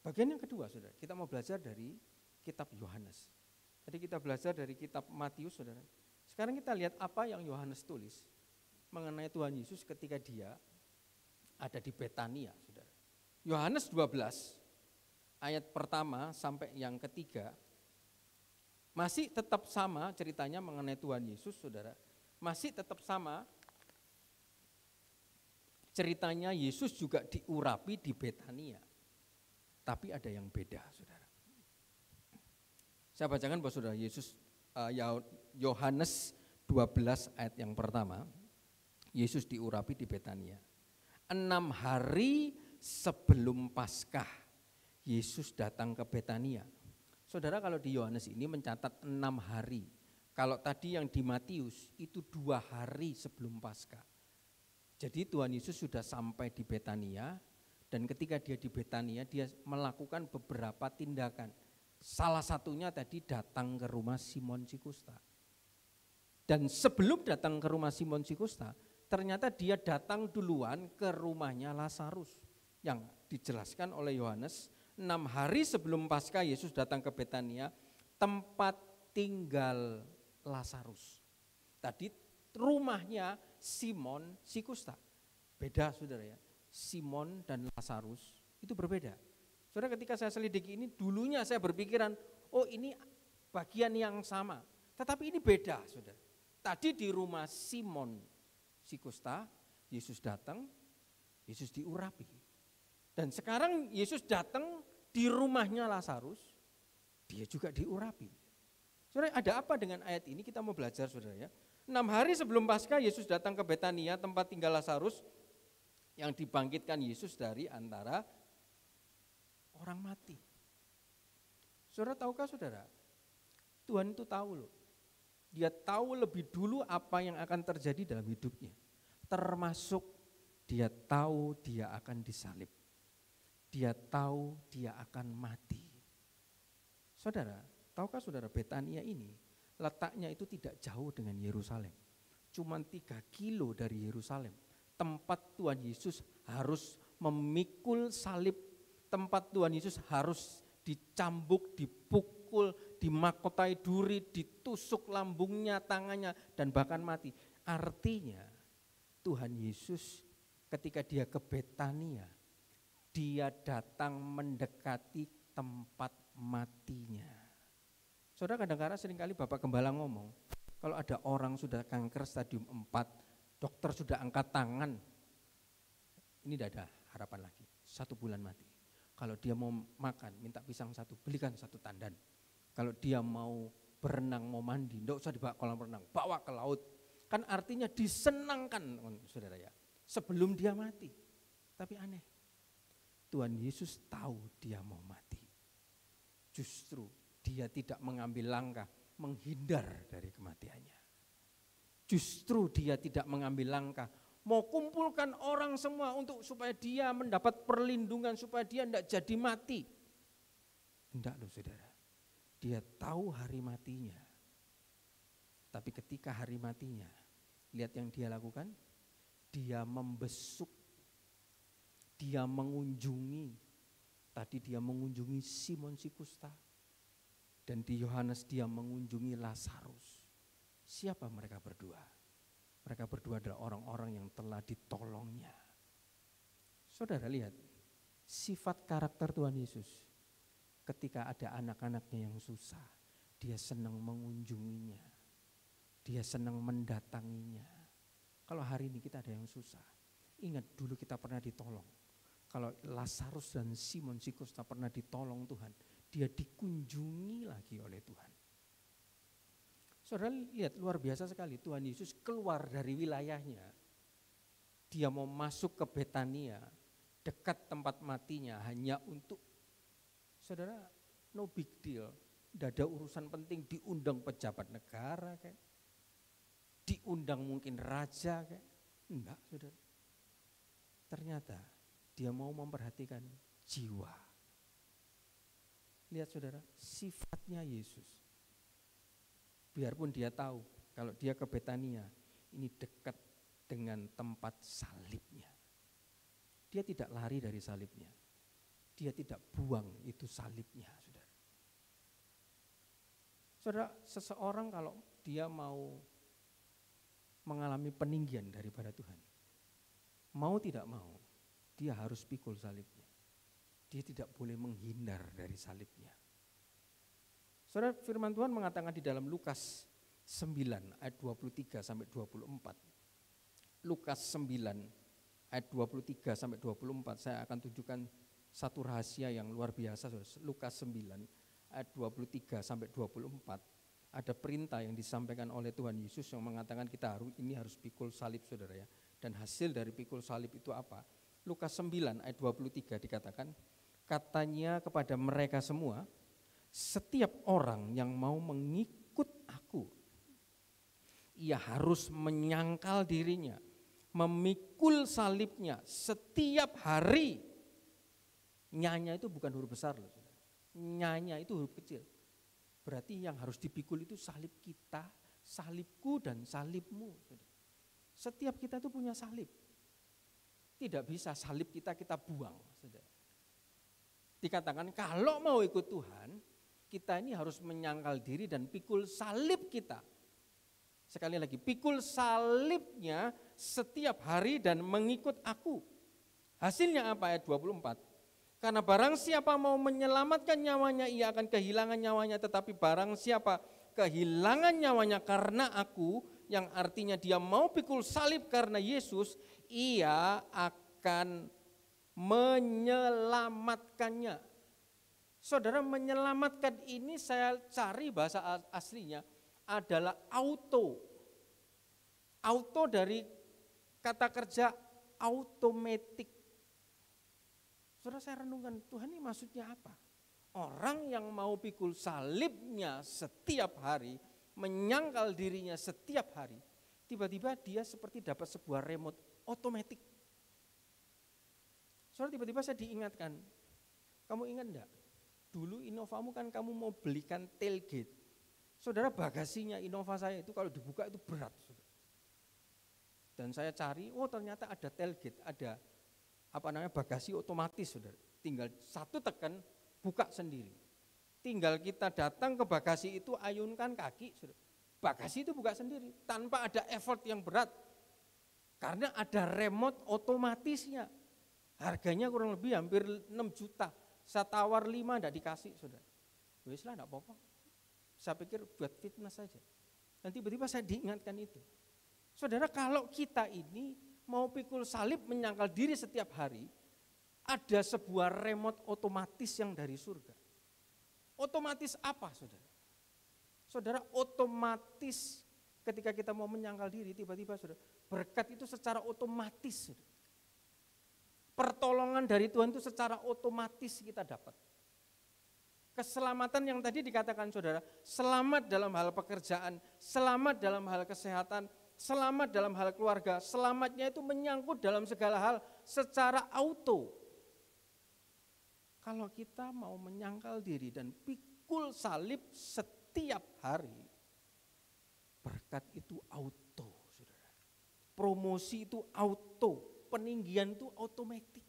Bagian yang kedua, saudara, kita mau belajar dari kitab Yohanes. Tadi kita belajar dari kitab Matius, saudara. Sekarang kita lihat apa yang Yohanes tulis mengenai Tuhan Yesus ketika dia ada di Betania, saudara. Yohanes 12, ayat pertama sampai yang ketiga, masih tetap sama ceritanya mengenai Tuhan Yesus, saudara. Masih tetap sama ceritanya, Yesus juga diurapi di Betania. Tapi ada yang beda, saudara. Saya bacakan buat saudara, Yohanes 12 ayat yang pertama. Yesus diurapi di Betania. 6 hari sebelum Paskah, Yesus datang ke Betania. Saudara, kalau di Yohanes ini mencatat 6 hari. Kalau tadi yang di Matius itu 2 hari sebelum Paskah. Jadi Tuhan Yesus sudah sampai di Betania, dan ketika dia di Betania dia melakukan beberapa tindakan. Salah satunya tadi datang ke rumah Simon si Kusta. Dan sebelum datang ke rumah Simon si Kusta, ternyata dia datang duluan ke rumahnya Lazarus. Yang dijelaskan oleh Yohanes, 6 hari sebelum Paskah Yesus datang ke Betania, tempat tinggal Lazarus. Tadi rumahnya Simon si Kusta. Beda, saudara ya. Simon dan Lazarus itu berbeda. Saudara, ketika saya selidiki ini, dulunya saya berpikiran, oh ini bagian yang sama. Tetapi ini beda, saudara. Tadi di rumah Simon si Kusta, Yesus datang, Yesus diurapi. Dan sekarang Yesus datang di rumahnya Lazarus, dia juga diurapi. Saudara, ada apa dengan ayat ini? Kita mau belajar, saudara ya. 6 hari sebelum Paskah Yesus datang ke Betania, tempat tinggal Lazarus. yang dibangkitkan Yesus dari antara orang mati. Saudara tahukah saudara, Tuhan itu tahu loh. Dia tahu lebih dulu apa yang akan terjadi dalam hidupnya. Termasuk dia tahu dia akan disalib. Dia tahu dia akan mati. Saudara, tahukah saudara Betania ini letaknya itu tidak jauh dengan Yerusalem. Cuma 3 kilo dari Yerusalem. Tempat Tuhan Yesus harus memikul salib. Tempat Tuhan Yesus harus dicambuk, dipukul, dimahkotai duri, ditusuk lambungnya, tangannya, dan bahkan mati. Artinya Tuhan Yesus ketika dia ke Betania, dia datang mendekati tempat matinya. Saudara, kadang-kadang seringkali Bapak Gembala ngomong, kalau ada orang sudah kanker stadium 4, dokter sudah angkat tangan, ini tidak ada harapan lagi, 1 bulan mati. Kalau dia mau makan, minta pisang 1, belikan 1 tandan. Kalau dia mau berenang, mau mandi, tidak usah dibawa kolam renang, bawa ke laut. Kan artinya disenangkan, saudara ya, sebelum dia mati. Tapi aneh, Tuhan Yesus tahu dia mau mati. Justru dia tidak mengambil langkah menghindar dari kematiannya. Justru dia tidak mengambil langkah mau kumpulkan orang semua untuk supaya dia mendapat perlindungan, supaya dia tidak jadi mati. Tidak loh saudara, dia tahu hari matinya. Tapi ketika hari matinya, lihat yang dia lakukan, dia membesuk, dia mengunjungi, tadi dia mengunjungi Simon si kusta, dan di Yohanes dia mengunjungi Lazarus. Siapa mereka berdua? Mereka berdua adalah orang-orang yang telah ditolongnya. Saudara lihat, sifat karakter Tuhan Yesus. Ketika ada anak-anaknya yang susah, dia senang mengunjunginya. Dia senang mendatanginya. Kalau hari ini kita ada yang susah, ingat dulu kita pernah ditolong. Kalau Lazarus dan Simon si kusta pernah ditolong Tuhan, dia dikunjungi lagi oleh Tuhan. Saudara lihat, luar biasa sekali, Tuhan Yesus keluar dari wilayahnya. Dia mau masuk ke Betania, dekat tempat matinya, hanya untuk, saudara, no big deal. Tidak ada urusan penting, diundang pejabat negara kayak, diundang mungkin raja kayak, enggak saudara. Ternyata dia mau memperhatikan jiwa. Lihat saudara, sifatnya Yesus. Biarpun dia tahu kalau dia ke Betania, ini dekat dengan tempat salibnya. Dia tidak lari dari salibnya. Dia tidak buang itu salibnya, saudara. Saudara, seseorang kalau dia mau mengalami peninggian daripada Tuhan, mau tidak mau, dia harus pikul salibnya. Dia tidak boleh menghindar dari salibnya. Saudara, firman Tuhan mengatakan di dalam Lukas 9 ayat 23 sampai 24. Lukas 9 ayat 23 sampai 24, saya akan tunjukkan satu rahasia yang luar biasa. Saudara. Lukas 9 ayat 23 sampai 24. Ada perintah yang disampaikan oleh Tuhan Yesus yang mengatakan kita harus pikul salib, saudara ya. Dan hasil dari pikul salib itu apa? Lukas 9 ayat 23 dikatakan, katanya kepada mereka semua, setiap orang yang mau mengikut aku, ia harus menyangkal dirinya, memikul salibnya setiap hari. Nyanya itu bukan huruf besar loh, nyanya itu huruf kecil. Berarti yang harus dipikul itu salib kita, salibku dan salibmu. Setiap kita itu punya salib. Tidak bisa salib kita buang. Dikatakan kalau mau ikut Tuhan, kita ini harus menyangkal diri dan pikul salib kita. Sekali lagi, pikul salibnya setiap hari dan mengikut aku. Hasilnya apa? Ayat 24. Karena barang siapa mau menyelamatkan nyawanya, ia akan kehilangan nyawanya. Tetapi barang siapa kehilangan nyawanya karena aku, yang artinya dia mau pikul salib karena Yesus, ia akan menyelamatkannya. Saudara, menyelamatkan ini saya cari bahasa aslinya adalah auto. Auto dari kata kerja automatic. Saudara, saya renungkan, Tuhan ini maksudnya apa? Orang yang mau pikul salibnya setiap hari, menyangkal dirinya setiap hari, tiba-tiba dia seperti dapat sebuah remote otomatis. Saudara, tiba-tiba saya diingatkan, kamu ingat enggak? Dulu Innovamu kan kamu mau belikan tailgate. Saudara, bagasinya Innova saya itu kalau dibuka itu berat. Saudara. Dan saya cari, oh ternyata ada tailgate, ada bagasi otomatis, saudara. Tinggal satu tekan, buka sendiri. Tinggal kita datang ke bagasi itu, ayunkan kaki, saudara. Bagasi itu buka sendiri, tanpa ada effort yang berat. Karena ada remote otomatisnya. Harganya kurang lebih hampir 6 juta. Saya tawar 5 enggak dikasih, saudara. Wes lah enggak apa-apa. Saya pikir buat fitness saja. Dan tiba-tiba saya diingatkan itu. Saudara, kalau kita ini mau pikul salib menyangkal diri setiap hari, ada sebuah remote otomatis yang dari surga. Otomatis apa, saudara? Saudara, otomatis ketika kita mau menyangkal diri, tiba-tiba saudara, berkat itu secara otomatis. Saudara. Pertolongan dari Tuhan itu secara otomatis kita dapat. Keselamatan yang tadi dikatakan saudara, selamat dalam hal pekerjaan, selamat dalam hal kesehatan, selamat dalam hal keluarga, selamatnya itu menyangkut dalam segala hal secara auto. Kalau kita mau menyangkal diri dan pikul salib setiap hari, berkat itu auto, saudara. Promosi itu auto, peninggian itu otomatis.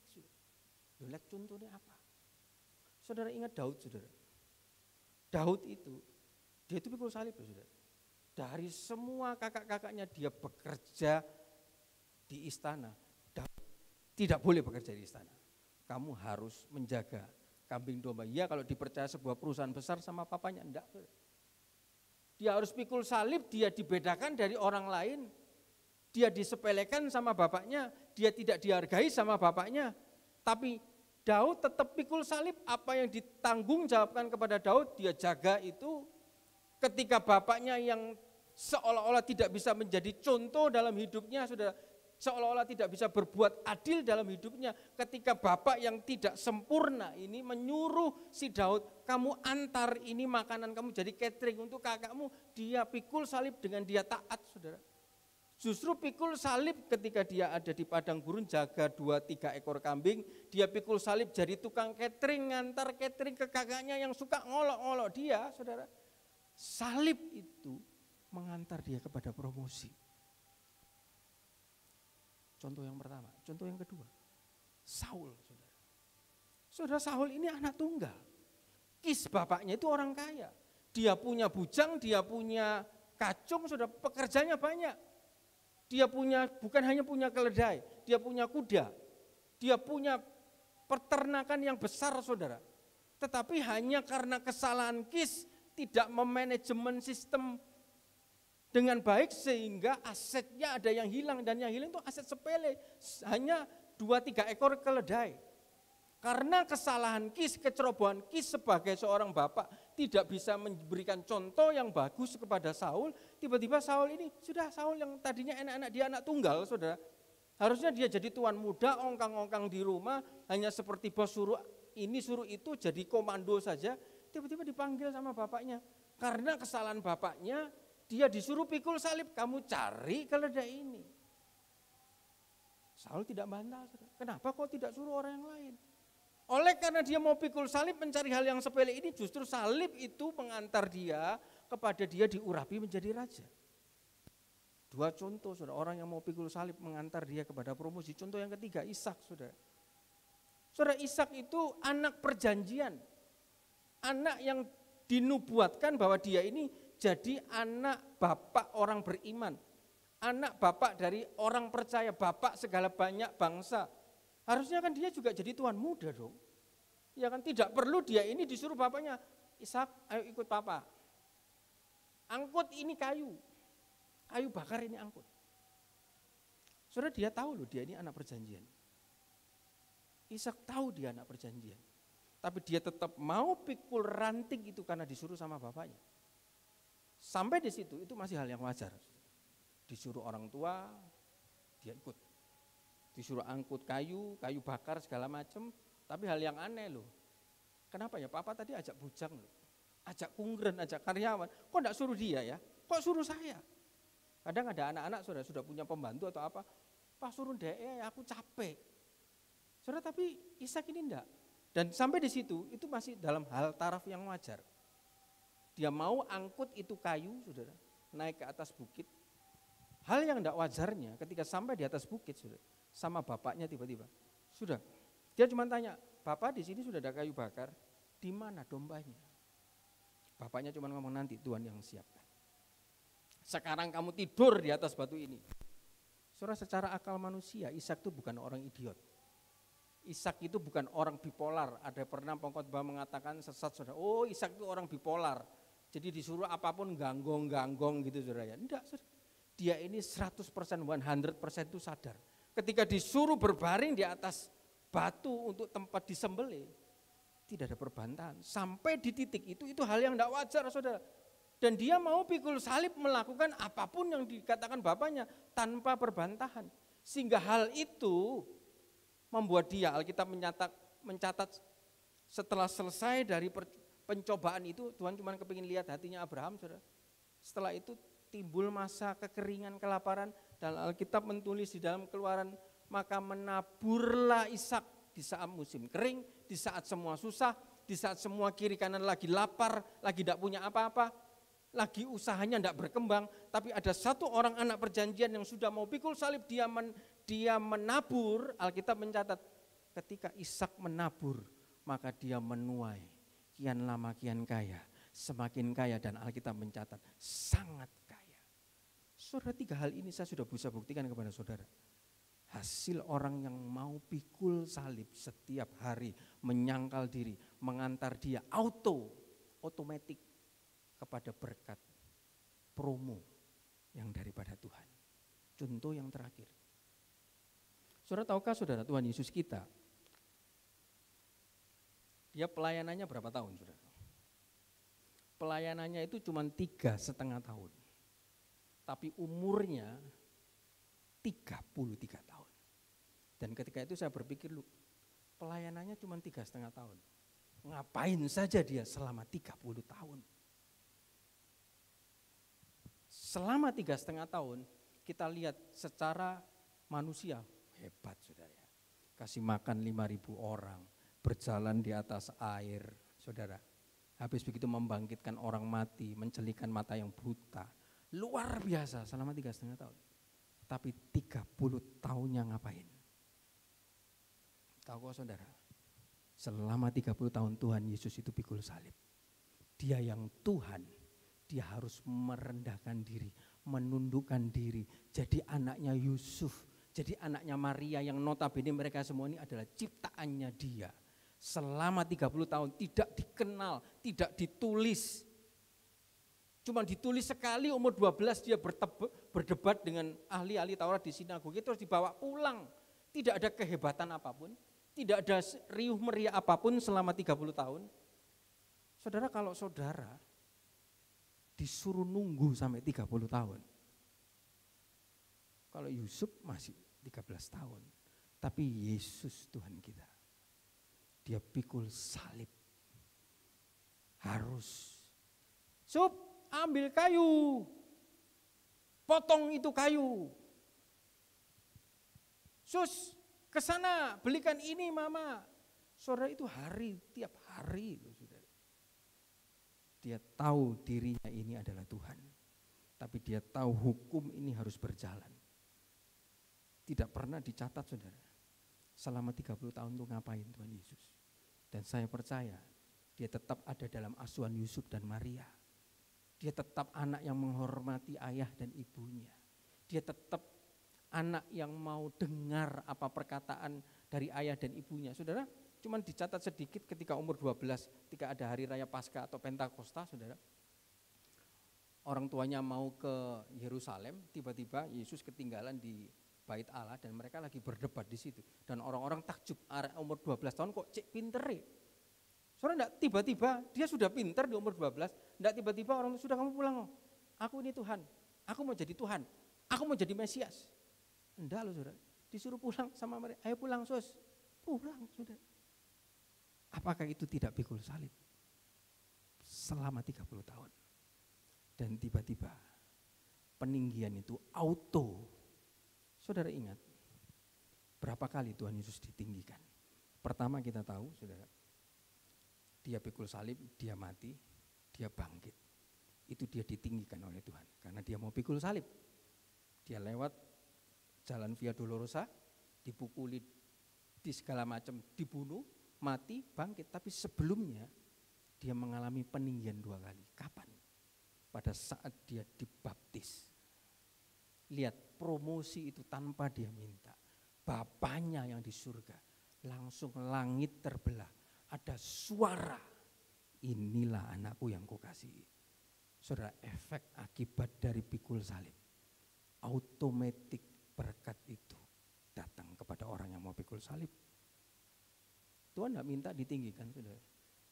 Lihat contohnya apa? Saudara ingat Daud, saudara. Daud itu, dia itu pikul salib, saudara. Dari semua kakak-kakaknya dia bekerja di istana. Daud tidak boleh bekerja di istana. Kamu harus menjaga kambing domba. Ya kalau dipercaya sebuah perusahaan besar sama papanya, enggak. Dia harus pikul salib, dia dibedakan dari orang lain. Dia disepelekan sama bapaknya, dia tidak dihargai sama bapaknya. Tapi Daud tetap pikul salib, apa yang ditanggung jawabkan kepada Daud, dia jaga itu. Ketika bapaknya yang seolah-olah tidak bisa menjadi contoh dalam hidupnya, sudah seolah-olah tidak bisa berbuat adil dalam hidupnya, ketika bapak yang tidak sempurna ini menyuruh si Daud, kamu antar ini makanan kamu jadi catering untuk kakakmu, dia pikul salib dengan dia taat, saudara. Justru pikul salib ketika dia ada di padang gurun jaga 2-3 ekor kambing, dia pikul salib jadi tukang catering, ngantar catering ke kakaknya yang suka ngolok-ngolok dia, saudara. Salib itu mengantar dia kepada promosi. Contoh yang pertama, contoh yang kedua, Saul, saudara. Saudara, Saul ini anak tunggal. Kis bapaknya itu orang kaya. Dia punya bujang, dia punya kacung, saudara, pekerjanya banyak. Dia punya, bukan hanya punya keledai, dia punya kuda, dia punya peternakan yang besar, saudara. Tetapi hanya karena kesalahan Kis tidak memanajemen sistem dengan baik sehingga asetnya ada yang hilang, dan yang hilang itu aset sepele, hanya 2-3 ekor keledai. Karena kesalahan Kis, kecerobohan Kis sebagai seorang bapak tidak bisa memberikan contoh yang bagus kepada Saul, tiba-tiba Saul ini, sudah Saul yang tadinya enak-enak dia anak tunggal, saudara. Harusnya dia jadi tuan muda, ongkang-ongkang di rumah, hanya seperti bos suruh ini suruh itu, jadi komando saja, tiba-tiba dipanggil sama bapaknya. Karena kesalahan bapaknya, dia disuruh pikul salib, kamu cari keledai ini. Saul tidak bantah, saudara. Kenapa kok tidak suruh orang yang lain? Oleh karena dia mau pikul salib mencari hal yang sepele ini, justru salib itu mengantar dia kepada dia diurapi menjadi raja. 2 contoh, saudara, orang yang mau pikul salib mengantar dia kepada promosi. Contoh yang ketiga, Ishak, saudara. Saudara, Ishak itu anak perjanjian. Anak yang dinubuatkan bahwa dia ini jadi anak bapak orang beriman. Anak bapak dari orang percaya, bapak segala banyak bangsa. Harusnya kan dia juga jadi tuan muda dong. Ya kan, tidak perlu dia ini disuruh bapaknya, Ishak ayo ikut papa. Angkut ini kayu bakar ini angkut. Saudara, dia tahu loh dia ini anak perjanjian. Ishak tahu dia anak perjanjian. Tapi dia tetap mau pikul ranting itu karena disuruh sama bapaknya. Sampai di situ itu masih hal yang wajar. Disuruh orang tua, dia ikut. Disuruh angkut kayu bakar segala macam, tapi hal yang aneh loh. Kenapa ya? Papa tadi ajak bujang loh, ajak kungren, ajak karyawan. Kok enggak suruh dia ya? Kok suruh saya? Kadang ada anak-anak sudah punya pembantu atau apa, Pak suruh dek ya, aku capek. Saudara, tapi Ishak ini enggak. Dan sampai di situ itu masih dalam hal taraf yang wajar. Dia mau angkut itu kayu, saudara, naik ke atas bukit. Hal yang enggak wajarnya ketika sampai di atas bukit, saudara, sama bapaknya tiba-tiba, sudah, dia cuma tanya, Bapak di sini sudah ada kayu bakar, di mana dombanya? Bapaknya cuma ngomong, nanti Tuhan yang siapkan. Sekarang kamu tidur di atas batu ini. Saudara, secara akal manusia, Ishak itu bukan orang idiot. Ishak itu bukan orang bipolar. Ada pernah pengkhotbah mengatakan sesat, saudara. Oh, Ishak itu orang bipolar. Jadi disuruh apapun ganggong gitu, saudara. Enggak, saudara. Dia ini 100%, 100% itu sadar. Ketika disuruh berbaring di atas batu untuk tempat disembelih, tidak ada perbantahan. Sampai di titik itu hal yang tidak wajar, saudara. Dan dia mau pikul salib melakukan apapun yang dikatakan bapaknya tanpa perbantahan. Sehingga hal itu membuat dia, Alkitab mencatat setelah selesai dari pencobaan itu, Tuhan cuma kepingin lihat hatinya Abraham, saudara. Setelah itu timbul masa kekeringan, kelaparan, dan Alkitab menulis di dalam Keluaran, maka menaburlah Ishak di saat musim kering, di saat semua susah, di saat semua kiri kanan lagi lapar, lagi tidak punya apa-apa, lagi usahanya tidak berkembang, tapi ada satu orang anak perjanjian yang sudah mau pikul salib, dia menabur. Alkitab mencatat ketika Ishak menabur, maka dia menuai, kian lama kian kaya, semakin kaya, dan Alkitab mencatat sangat kaya. Saudara, 3 hal ini saya sudah bisa buktikan kepada saudara. Hasil orang yang mau pikul salib setiap hari, menyangkal diri, mengantar dia otomatik kepada berkat promo yang daripada Tuhan. Contoh yang terakhir. Saudara, tahukah saudara, Tuhan Yesus kita, dia pelayanannya berapa tahun, saudara? Pelayanannya itu cuma 3,5 tahun. Tapi umurnya 33 tahun. Dan ketika itu saya berpikir, pelayanannya cuma 3,5 tahun. Ngapain saja dia selama 30 tahun? Selama 3,5 tahun, kita lihat secara manusia, hebat saudara. Kasih makan 5.000 orang, berjalan di atas air, saudara. Habis begitu membangkitkan orang mati, mencelikan mata yang buta. Luar biasa selama 3,5 tahun. Tapi 30 tahunnya ngapain? Tahu kok saudara? Selama 30 tahun Tuhan Yesus itu pikul salib. Dia yang Tuhan, dia harus merendahkan diri, menundukkan diri. Jadi anaknya Yusuf, jadi anaknya Maria yang notabene mereka semua ini adalah ciptaannya dia. Selama 30 tahun tidak dikenal, tidak ditulis. Cuma ditulis sekali umur 12 dia berdebat dengan ahli-ahli Taurat di sinagoge, terus dibawa pulang. Tidak ada kehebatan apapun, tidak ada riuh meriah apapun selama 30 tahun. Saudara, kalau saudara disuruh nunggu sampai 30 tahun. Kalau Yusuf masih 13 tahun, tapi Yesus Tuhan kita, dia pikul salib. Harus ambil kayu, potong itu kayu. Ke sana belikan ini mama. Saudara, itu tiap hari itu saudara. Dia tahu dirinya ini adalah Tuhan. Tapi dia tahu hukum ini harus berjalan. Tidak pernah dicatat saudara. Selama 30 tahun itu ngapain Tuhan Yesus. Dan saya percaya dia tetap ada dalam asuhan Yusuf dan Maria. Dia tetap anak yang menghormati ayah dan ibunya. Dia tetap anak yang mau dengar apa perkataan dari ayah dan ibunya. Saudara, cuman dicatat sedikit ketika umur 12, ketika ada hari raya Paskah atau Pentakosta, saudara. Orang tuanya mau ke Yerusalem, tiba-tiba Yesus ketinggalan di Bait Allah dan mereka lagi berdebat di situ. Dan orang-orang takjub, umur 12 tahun kok cek pintere. Saudara, enggak tiba-tiba dia sudah pinter di umur 12, enggak tiba-tiba orang sudah kamu pulang. Aku ini Tuhan, aku mau jadi Tuhan, aku mau jadi Mesias. Enggak loh saudara, Disuruh pulang sama mereka, ayo pulang sus. Pulang sudah. Apakah itu tidak pikul salib? Selama 30 tahun. Dan tiba-tiba peninggian itu auto. Saudara ingat, berapa kali Tuhan Yesus ditinggikan? Pertama kita tahu, saudara, dia pikul salib, dia mati, dia bangkit. Itu dia ditinggikan oleh Tuhan, karena dia mau pikul salib. Dia lewat jalan Via Dolorosa, dipukuli, di segala macam, dibunuh, mati, bangkit. Tapi sebelumnya, dia mengalami peninggian 2 kali. Kapan? Pada saat dia dibaptis. Lihat, promosi itu tanpa dia minta. Bapaknya yang di surga, langsung langit terbelah. Ada suara, inilah anakku yang kukasihi. Saudara, efek akibat dari pikul salib. Automatik berkat itu datang kepada orang yang mau pikul salib. Tuhan tidak minta ditinggikan, saudara.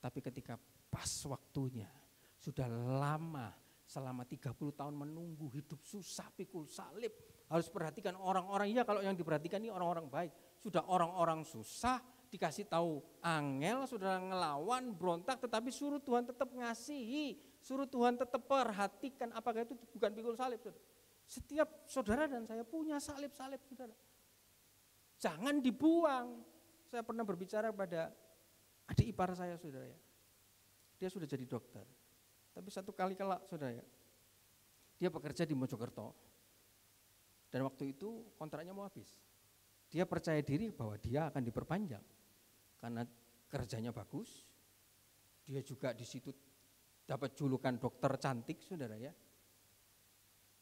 Tapi ketika pas waktunya, sudah lama, selama 30 tahun menunggu, hidup susah, pikul salib. Harus perhatikan orang-orang, ya kalau yang diperhatikan ini orang-orang baik. Sudah orang-orang susah, dikasih tahu angel, sudah ngelawan, berontak, tetapi suruh Tuhan tetap ngasihi, suruh Tuhan tetap perhatikan, apakah itu bukan pikul salib, saudara. Setiap saudara dan saya punya salib-salib, saudara. Jangan dibuang. Saya pernah berbicara pada adik ipar saya, saudara ya. Dia sudah jadi dokter. Tapi satu kali kelak, saudara ya, dia bekerja di Mojokerto. Dan waktu itu kontraknya mau habis. Dia percaya diri bahwa dia akan diperpanjang. Karena kerjanya bagus. Dia juga di situ dapat julukan dokter cantik, saudara ya.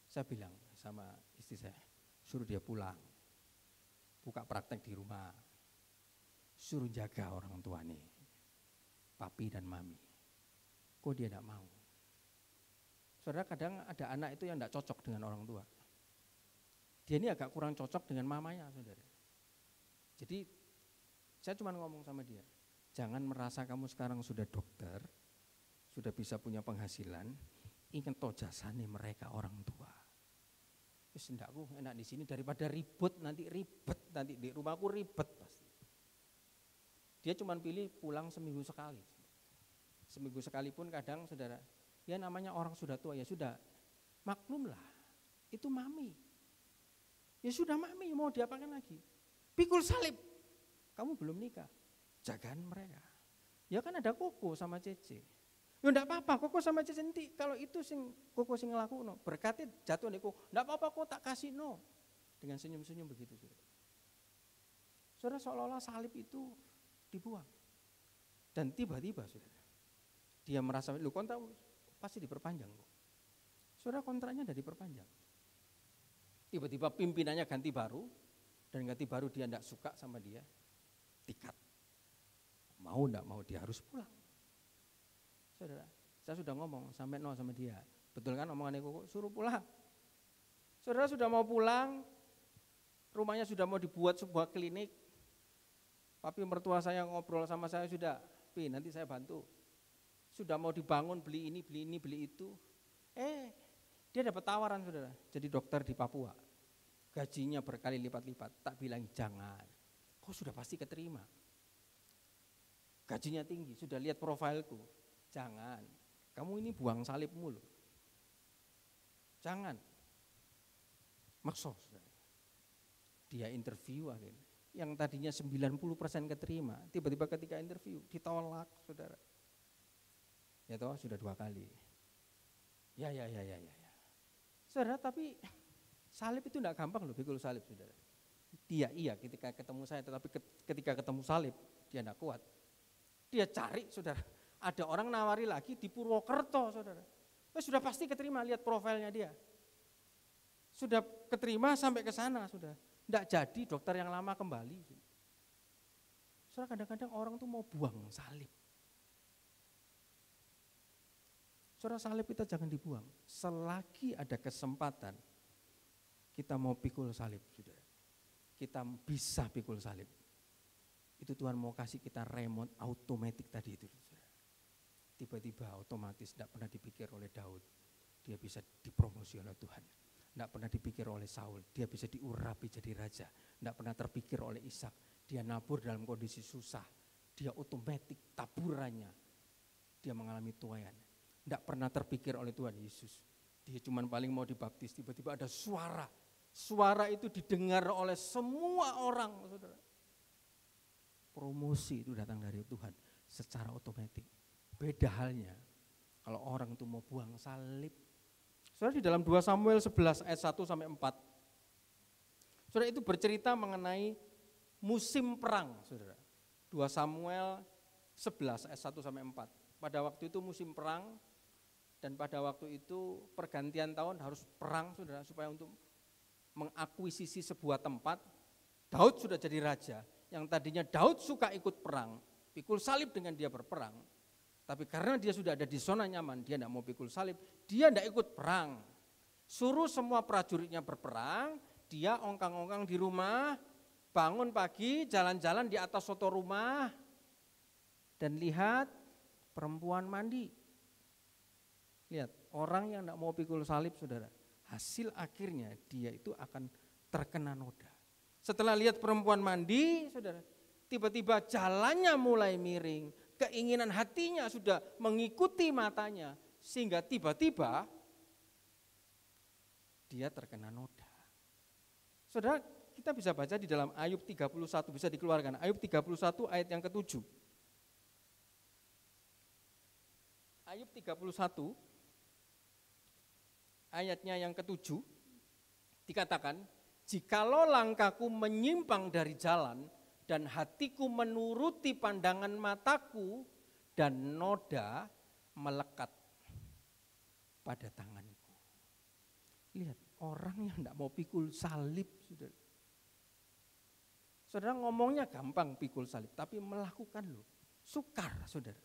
Saya bilang sama istri saya, suruh dia pulang. Buka praktek di rumah. Suruh jaga orang tua nih. Papi dan mami. Kok dia tidak mau? Saudara, kadang ada anak itu yang tidak cocok dengan orang tua. Dia ini agak kurang cocok dengan mamanya, saudara. Jadi saya cuma ngomong sama dia, jangan merasa kamu sekarang sudah dokter, sudah bisa punya penghasilan, ingat toh jasane mereka orang tua. Wis ndakku enak di sini daripada ribet nanti di rumahku ribet pasti. Dia cuma pilih pulang seminggu sekali. Seminggu sekali pun kadang, saudara, ya namanya orang sudah tua, ya sudah, maklumlah, itu mami. Ya sudah mami, mau diapakan lagi? Pikul salib, kamu belum nikah, jagaan mereka. Ya kan ada Koko sama Cece. Ya enggak apa-apa, Koko sama Cece nanti kalau itu sing Koko sing ngelakuno, berkatnya jatuh niku, enggak apa-apa kok tak kasih no. Dengan senyum-senyum begitu, saudara. Saudara, seolah-olah salib itu dibuang. Dan tiba-tiba, saudara, dia merasa, lu kontrak pasti diperpanjang kok. Saudara, kontraknya udah diperpanjang. Tiba-tiba pimpinannya ganti baru, dan ganti baru dia enggak suka sama dia, tikat. Mau enggak mau dia harus pulang. Saudara, saya sudah ngomong sampai no sama dia. Betul kan omongannya kok, suruh pulang. Saudara sudah mau pulang, rumahnya sudah mau dibuat sebuah klinik. Papi mertua saya ngobrol sama saya, sudah, Pi nanti saya bantu. Sudah mau dibangun, beli ini, beli itu. Dia dapat tawaran, saudara, jadi dokter di Papua. Gajinya berkali lipat-lipat, tak bilang jangan. Kok sudah pasti keterima. Gajinya tinggi, sudah lihat profilku. Jangan, kamu ini buang salibmu loh. Jangan. Makso, saudara. Dia interview akhirnya. Yang tadinya 90% keterima, tiba-tiba ketika interview ditolak, saudara. Ya toh, sudah 2 kali. Ya. Saudara, tapi salib itu enggak gampang loh, pikul salib, saudara. Dia iya ketika ketemu saya, tetapi ketika ketemu salib, dia enggak kuat. Dia cari, saudara. Ada orang nawari lagi di Purwokerto, saudara. Sudah pasti keterima, lihat profilnya dia. Sudah keterima sampai ke sana, sudah. Enggak jadi, dokter yang lama kembali. Saudara, kadang-kadang orang tuh mau buang salib. Saudara, salib kita jangan dibuang. Selagi ada kesempatan, kita mau pikul salib, saudara. Kita bisa pikul salib. Itu Tuhan mau kasih kita remote automatic tadi itu, saudara. Tiba-tiba otomatis tidak pernah dipikir oleh Daud. Dia bisa dipromosi oleh Tuhan. Tidak pernah dipikir oleh Saul, dia bisa diurapi jadi raja. Tidak pernah terpikir oleh Ishak, dia nabur dalam kondisi susah. Dia otomatik taburannya, dia mengalami tuaian. Tidak pernah terpikir oleh Tuhan Yesus. Dia cuma paling mau dibaptis, tiba-tiba ada suara. Suara itu didengar oleh semua orang, saudara. Promosi itu datang dari Tuhan secara otomatis. Beda halnya kalau orang itu mau buang salib. Saudara, di dalam 2 Samuel 11 ayat 1 sampai 4. Saudara, itu bercerita mengenai musim perang, saudara. 2 Samuel 11 ayat 1 sampai 4. Pada waktu itu musim perang, dan pada waktu itu pergantian tahun harus perang, saudara, supaya untuk mengakuisisi sebuah tempat. Daud sudah jadi raja, yang tadinya Daud suka ikut perang, pikul salib dengan dia berperang. Tapi karena dia sudah ada di zona nyaman, dia tidak mau pikul salib, dia tidak ikut perang. Suruh semua prajuritnya berperang, dia ongkang-ongkang di rumah, bangun pagi, jalan-jalan di atas soto rumah, dan lihat perempuan mandi. Lihat, orang yang tidak mau pikul salib, saudara, hasil akhirnya dia itu akan terkena noda. Setelah lihat perempuan mandi, saudara, tiba-tiba jalannya mulai miring, keinginan hatinya sudah mengikuti matanya, sehingga tiba-tiba dia terkena noda. Saudara, kita bisa baca di dalam Ayub 31, bisa dikeluarkan. Ayub 31 ayat yang ke-7. Ayub 31 ayatnya yang ke-7 dikatakan, jikalau langkahku menyimpang dari jalan dan hatiku menuruti pandangan mataku, dan noda melekat pada tanganku. Lihat, orang yang tidak mau pikul salib, saudara. Saudara, ngomongnya gampang pikul salib, tapi melakukan loh, sukar, saudara.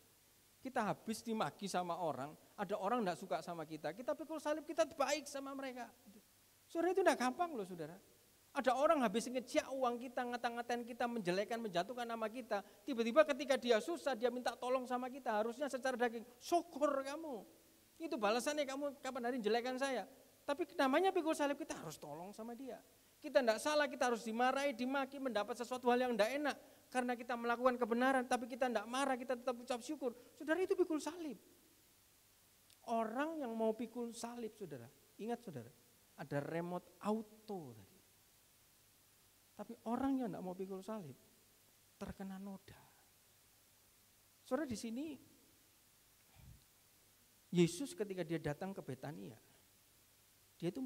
Kita habis dimaki sama orang, ada orang tidak suka sama kita pikul salib, kita baik sama mereka. Saudara, itu tidak gampang loh, saudara. Ada orang habis ngejak uang kita, ngata-ngatain kita, menjelekan, menjatuhkan nama kita. Tiba-tiba ketika dia susah, dia minta tolong sama kita. Harusnya secara daging, syukur kamu. Itu balasannya, kamu kapan hari jelekan saya. Tapi namanya pikul salib, kita harus tolong sama dia. Kita tidak salah, kita harus dimarahi, dimaki, mendapat sesuatu hal yang tidak enak. Karena kita melakukan kebenaran, tapi kita tidak marah, kita tetap ucap syukur. Saudara, itu pikul salib. Orang yang mau pikul salib, saudara, ingat saudara, ada remote auto tadi. Tapi orang yang tidak mau pikul salib terkena noda. Saudara, di sini Yesus ketika dia datang ke Betania, dia itu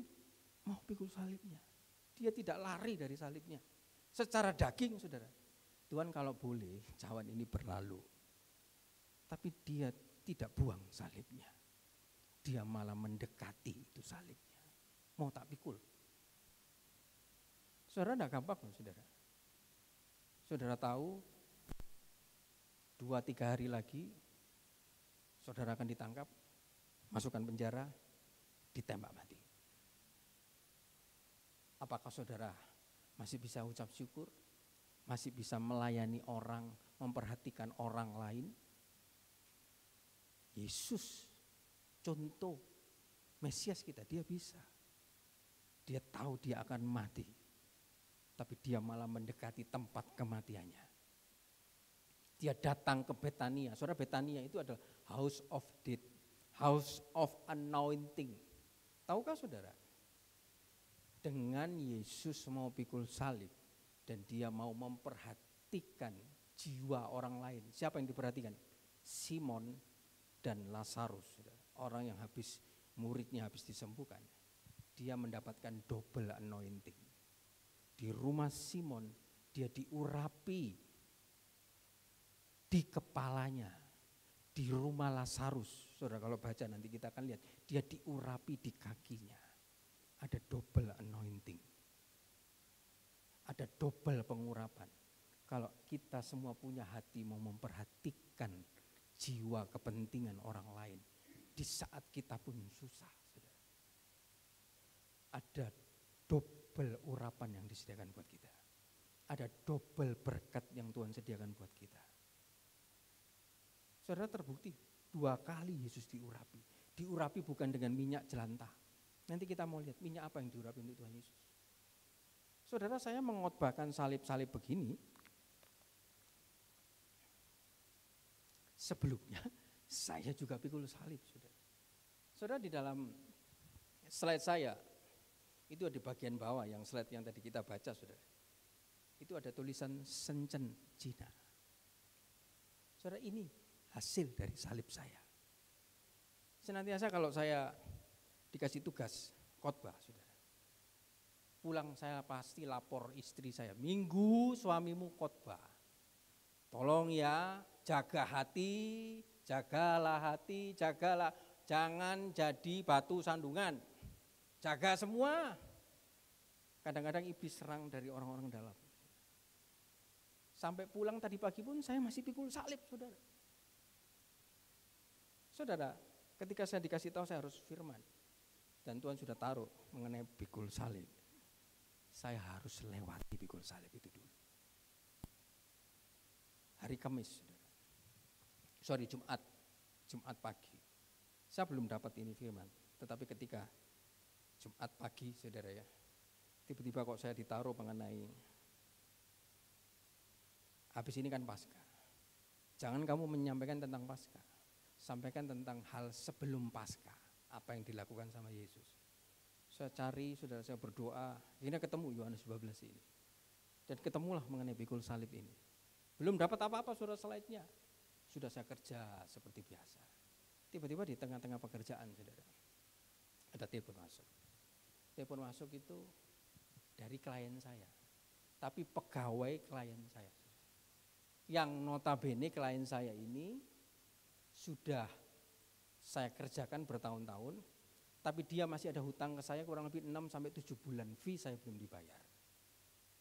mau pikul salibnya. Dia tidak lari dari salibnya. Secara daging, saudara, Tuhan kalau boleh cawan ini berlalu. Tapi dia tidak buang salibnya. Dia malah mendekati itu salibnya. Mau tak pikul. Saudara, tidak gampang loh, saudara. Saudara tahu 2-3 hari lagi saudara akan ditangkap, masukkan penjara, ditembak mati. Apakah saudara masih bisa ucap syukur? Masih bisa melayani orang, memperhatikan orang lain? Yesus, contoh Mesias kita, dia bisa. Dia tahu dia akan mati, tapi dia malah mendekati tempat kematiannya. Dia datang ke Betania. Saudara, Betania itu adalah house of death, house of anointing. Tahukah saudara? Dengan Yesus mau pikul salib dan dia mau memperhatikan jiwa orang lain. Siapa yang diperhatikan? Simon dan Lazarus, saudara. Orang yang muridnya habis disembuhkan. Dia mendapatkan double anointing. Di rumah Simon dia diurapi di kepalanya. Di rumah Lazarus, saudara kalau baca nanti kita akan lihat, dia diurapi di kakinya. Ada double anointing. Ada double pengurapan. Kalau kita semua punya hati mau memperhatikan jiwa kepentingan orang lain di saat kita pun susah, saudara. Ada double urapan yang disediakan buat kita. Ada double berkat yang Tuhan sediakan buat kita. Saudara, terbukti 2 kali Yesus diurapi. Diurapi bukan dengan minyak jelantah. Nanti kita mau lihat minyak apa yang diurapi untuk Tuhan Yesus. Saudara, saya mengotbahkan salib-salib begini. Sebelumnya saya juga pikul salib, saudara. Saudara, di dalam slide saya, itu di bagian bawah yang slide yang tadi kita baca, saudara. Itu ada tulisan Sencen Cina. Saudara, ini hasil dari salib saya. Senantiasa kalau saya dikasih tugas khotbah, saudara, pulang saya pasti lapor istri saya, minggu suamimu khotbah. Tolong ya, jaga hati, jagalah, jangan jadi batu sandungan. Jaga semua. Kadang-kadang iblis serang dari orang-orang dalam. Sampai pulang tadi pagi pun saya masih pikul salib, saudara. Saudara, ketika saya dikasih tahu saya harus firman, dan Tuhan sudah taruh mengenai pikul salib, saya harus lewati pikul salib itu dulu. Hari Kamis, Jumat pagi. Saya belum dapat ini firman, tetapi ketika Jumat pagi, saudara ya, tiba-tiba kok saya ditaruh mengenai, habis ini kan Paskah. Jangan kamu menyampaikan tentang Paskah, sampaikan tentang hal sebelum Paskah, apa yang dilakukan sama Yesus. Saya cari, saudara, saya berdoa, akhirnya ketemu Yohanes 12 ini. Dan ketemulah mengenai pikul salib ini. Belum dapat apa-apa saudara slide-nya. Sudah saya kerja seperti biasa. Tiba-tiba di tengah-tengah pekerjaan, saudara, ada telepon masuk. Telepon masuk itu dari klien saya. Tapi pegawai klien saya. Yang notabene klien saya ini sudah saya kerjakan bertahun-tahun, tapi dia masih ada hutang ke saya kurang lebih 6-7 bulan fee saya belum dibayar.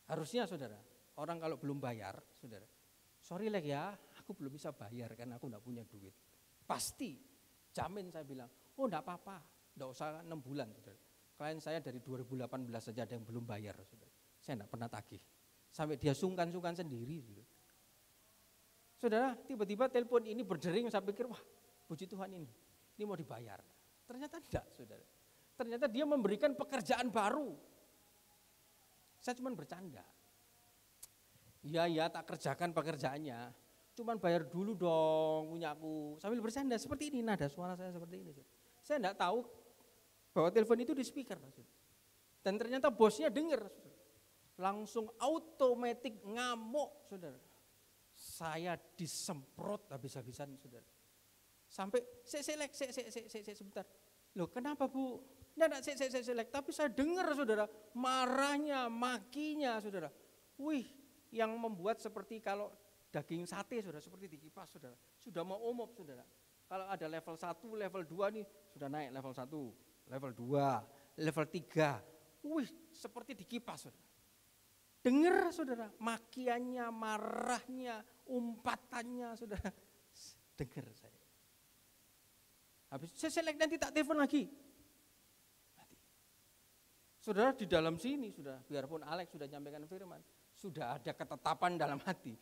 Harusnya, saudara, orang kalau belum bayar, saudara, sorry ya, aku belum bisa bayar karena aku enggak punya duit. Pasti, jamin saya bilang, oh enggak apa-apa, enggak usah 6 bulan, saudara. Klien saya dari 2018 saja ada yang belum bayar, saudara. Saya enggak pernah tagih. Sampai dia sungkan-sungkan sendiri, saudara. Saudara, tiba-tiba telepon ini berdering, saya pikir, wah, puji Tuhan ini mau dibayar. Ternyata tidak, saudara. Ternyata dia memberikan pekerjaan baru. Saya cuma bercanda. Ya, tak kerjakan pekerjaannya. Cuman bayar dulu dong punyaku. Sambil bercanda, seperti ini nada suara saya seperti ini. Saya enggak tahu bahwa telepon itu di speaker. Dan ternyata bosnya dengar. Langsung automatic ngamuk, saudara. Saya disemprot habis-habisan, saudara. Sampai sebentar. Loh, kenapa Bu? Enggak, tapi saya dengar, saudara, marahnya, makinya, saudara. Wih, yang membuat seperti kalau daging sate, saudara, seperti dikipas, saudara. Sudah mau omop, saudara. Kalau ada level 1, level 2 nih, sudah naik level 1, level 2, level 3. Wih, seperti dikipas, saudara. Dengar, saudara, makiannya, marahnya, umpatannya, saudara. Dengar saya. Habis saya nanti tak telepon lagi. Mati. Saudara, di dalam sini sudah, biarpun Alex sudah nyampaikan firman, sudah ada ketetapan dalam hati.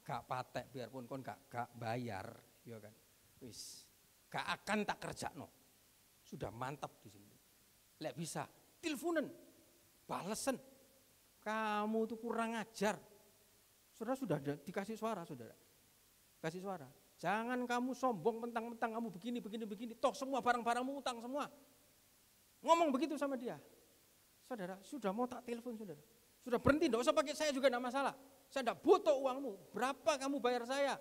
Gak patek biarpun kon gak bayar, ya kan. Wis, gak akan tak kerja no. Sudah mantap di sini. Lek bisa, teleponan, balesen. Kamu tuh kurang ajar. Saudara sudah dikasih suara, saudara. Kasih suara. Jangan kamu sombong mentang-mentang kamu begini. Toh semua barang-barangmu utang semua. Ngomong begitu sama dia. Saudara, sudah mau tak telepon, saudara. Sudah berhenti, enggak usah pakai saya juga enggak masalah. Saya enggak butuh uangmu. Berapa kamu bayar saya?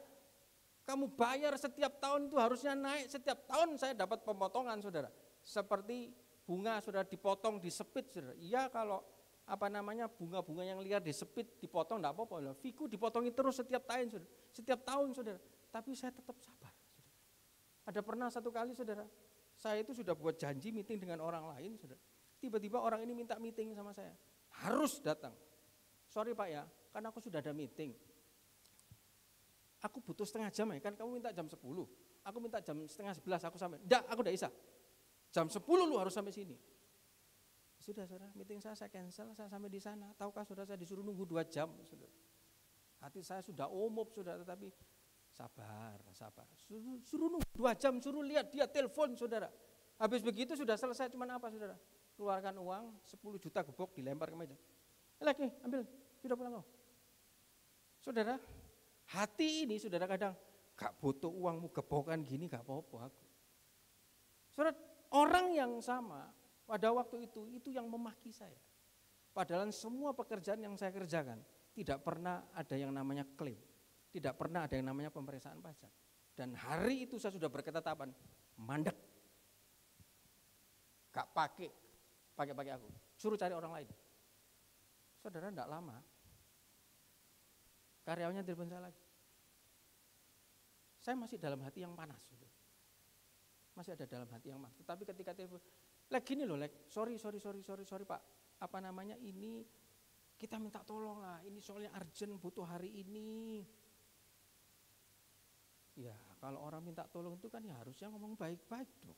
Kamu bayar setiap tahun itu harusnya naik. Setiap tahun saya dapat pemotongan, saudara. Seperti bunga sudah dipotong, disepit, saudara. Iya, kalau bunga-bunga yang liar disepit, dipotong enggak apa-apa. Fiku dipotongi terus setiap tahun, saudara. Setiap tahun, saudara. Tapi saya tetap sabar, saudara. Ada pernah satu kali, saudara, saya itu sudah buat janji meeting dengan orang lain, saudara. Tiba-tiba orang ini minta meeting sama saya. Harus datang. Sorry Pak ya, kan aku sudah ada meeting. Aku butuh setengah jam ya, kan kamu minta jam 10. Aku minta jam setengah 11 aku sampai. Enggak, aku udah bisa. Jam 10 lu harus sampai sini. Sudah, saudara, meeting saya cancel, saya sampai di sana. Tahukah saudara, saya disuruh nunggu 2 jam, saudara. Hati saya sudah omop, saudara, tetapi sabar. Suruh nunggu 2 jam, suruh lihat dia telepon, saudara. Habis begitu sudah selesai, cuman apa, saudara? keluarkan uang 10 juta gebok dilempar ke meja. Lagi, ambil, sudah pulang kau. Saudara, hati ini saudara kadang gak butuh uangmu gebokan gini gak apa-apa aku. Saudara, orang yang sama pada waktu itu yang memaki saya. Padahal semua pekerjaan yang saya kerjakan tidak pernah ada yang namanya klaim, tidak pernah ada yang namanya pemeriksaan pajak. Dan hari itu saya sudah berketetapan, mandek, gak pakai aku, suruh cari orang lain. Saudara, tidak lama, karyawannya telepon saya lagi. Saya masih dalam hati yang panas, saudara. Masih ada dalam hati yang panas. Tapi ketika telepon, gini loh, sorry Pak, apa namanya ini kita minta tolong lah, ini soalnya urgent butuh hari ini. Ya kalau orang minta tolong itu kan ya harusnya ngomong baik-baik dong.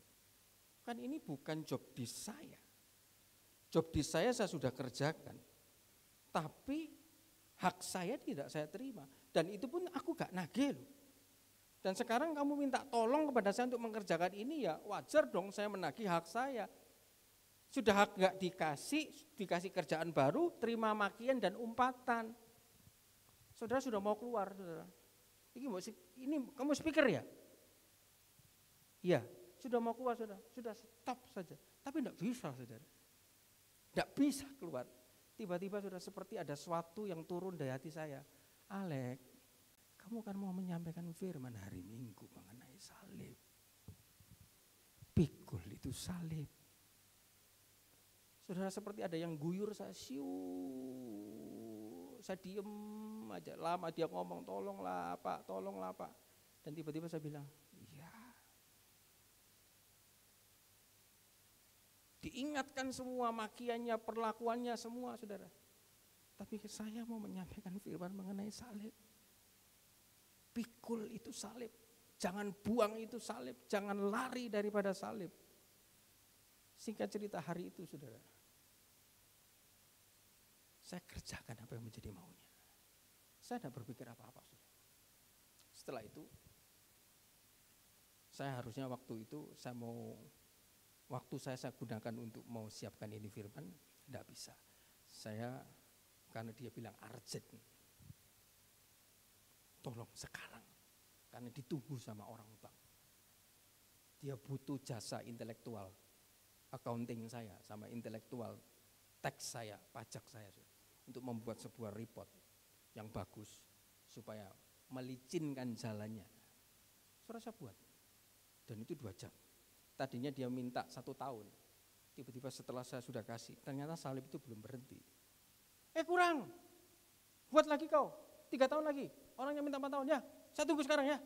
Kan ini bukan job desk saya. Job desk saya sudah kerjakan. Tapi hak saya tidak saya terima. Dan itu pun aku gak nagih loh. Dan sekarang kamu minta tolong kepada saya untuk mengerjakan ini, ya wajar dong saya menagih hak saya. Sudah hak gak dikasih kerjaan baru, terima makian dan umpatan. Saudara sudah mau keluar, saudara. Ini kamu speaker ya? Iya, sudah mau keluar, saudara. Sudah stop saja. Tapi tidak bisa, saudara. Tidak bisa keluar. Tiba-tiba sudah seperti ada sesuatu yang turun dari hati saya. Alek, kamu kan mau menyampaikan firman hari Minggu mengenai salib. Pikul itu salib. Saudara, seperti ada yang guyur saya, saya diem aja, lama dia ngomong tolonglah Pak. Dan tiba-tiba saya bilang, iya. Diingatkan semua makiannya, perlakuannya semua, saudara. Tapi saya mau menyampaikan firman mengenai salib. Pikul itu salib, jangan buang itu salib, jangan lari daripada salib. Singkat cerita hari itu, saudara, saya kerjakan apa yang menjadi maunya. Saya tidak berpikir apa-apa, saudara. Setelah itu, saya harusnya waktu itu saya gunakan untuk mau siapkan ini firman, tidak bisa. Saya karena dia bilang urgent, tolong sekarang, karena ditunggu sama orang bank. Dia butuh jasa intelektual, accounting saya sama intelektual tax saya, pajak saya, untuk membuat sebuah report yang bagus supaya melicinkan jalannya. Saya buat, dan itu 2 jam. Tadinya dia minta 1 tahun, tiba-tiba setelah saya sudah kasih, ternyata salib itu belum berhenti. Kurang, buat lagi kau, 3 tahun lagi. Orangnya minta 4 tahun, ya saya tunggu sekarang ya.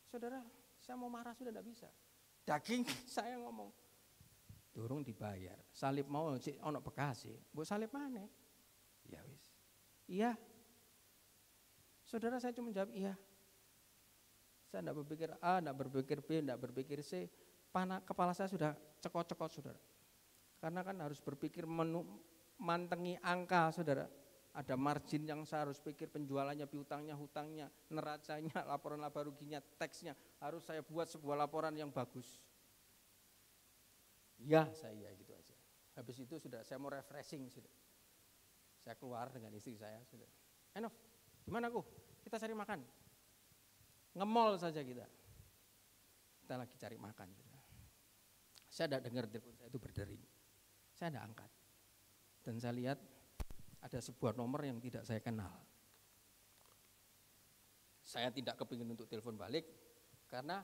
Saudara, saya mau marah sudah tidak bisa. Daging saya ngomong, durung dibayar, salib mau ono bekasi, bu salib mana? Ya wis, iya. Saudara, saya cuma jawab iya. Saya tidak berpikir A, tidak berpikir B, tidak berpikir C. Kepala saya sudah cekot-cekot, saudara. Karena kan harus berpikir mantengi angka, saudara. Ada margin yang saya harus pikir, penjualannya, piutangnya, hutangnya, neracanya, laporan laba ruginya, teksnya. Harus saya buat sebuah laporan yang bagus. Ya, saya gitu aja. Habis itu sudah saya mau refreshing, sudah. Saya keluar dengan istri saya, sudah. Enof, gimana aku? Kita cari makan. Nge-mall saja kita. Kita lagi cari makan, sudah. Saya tidak dengar telepon saya itu berdering. Saya tidak angkat. Dan saya lihat ada sebuah nomor yang tidak saya kenal. Saya tidak kepingin untuk telepon balik karena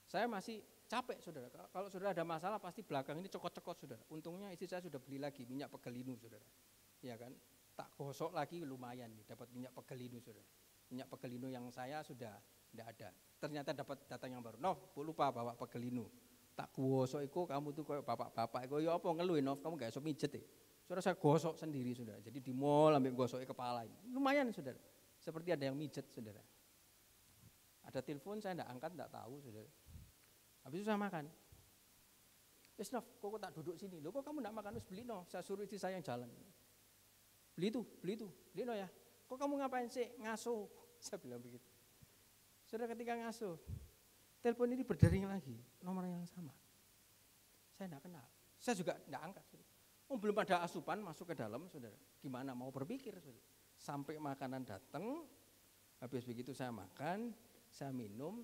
saya masih capek, saudara. Kalau saudara ada masalah pasti belakang ini cokot-cokot, saudara. Untungnya istri saya sudah beli lagi minyak pegelinu, saudara. Ya kan? Tak gosok lagi lumayan nih, dapat minyak pegelinu, saudara. Minyak pegelinu yang saya sudah tidak ada. Ternyata dapat datang yang baru. Nov, lupa bawa pegelinu. Tak gosok itu kamu tuh kayak bapak-bapak itu, ya apa ngeluhin, Nov, kamu gak iso mijet ya. Saudara, saya gosok sendiri, saudara. Jadi di mall ambil gosoknya kepala ini. Lumayan, saudara. Seperti ada yang mijet, saudara. Ada telepon, saya tidak angkat, tidak tahu, saudara. Habis itu saya makan. Wes Nov, kok tak duduk sini? Loh, kok kamu tidak makan? Wes beli no. Saya suruh istri saya yang jalan. Beli no ya. Kok kamu ngapain sih? Ngasuh. Saya bilang begitu. Saudara, ketika ngasuh, telepon ini berdering lagi, nomor yang sama. Saya tidak kenal. Saya juga tidak angkat. Belum ada asupan masuk ke dalam, saudara. Gimana mau berpikir, saudara? Sampai makanan datang, habis begitu saya makan, saya minum,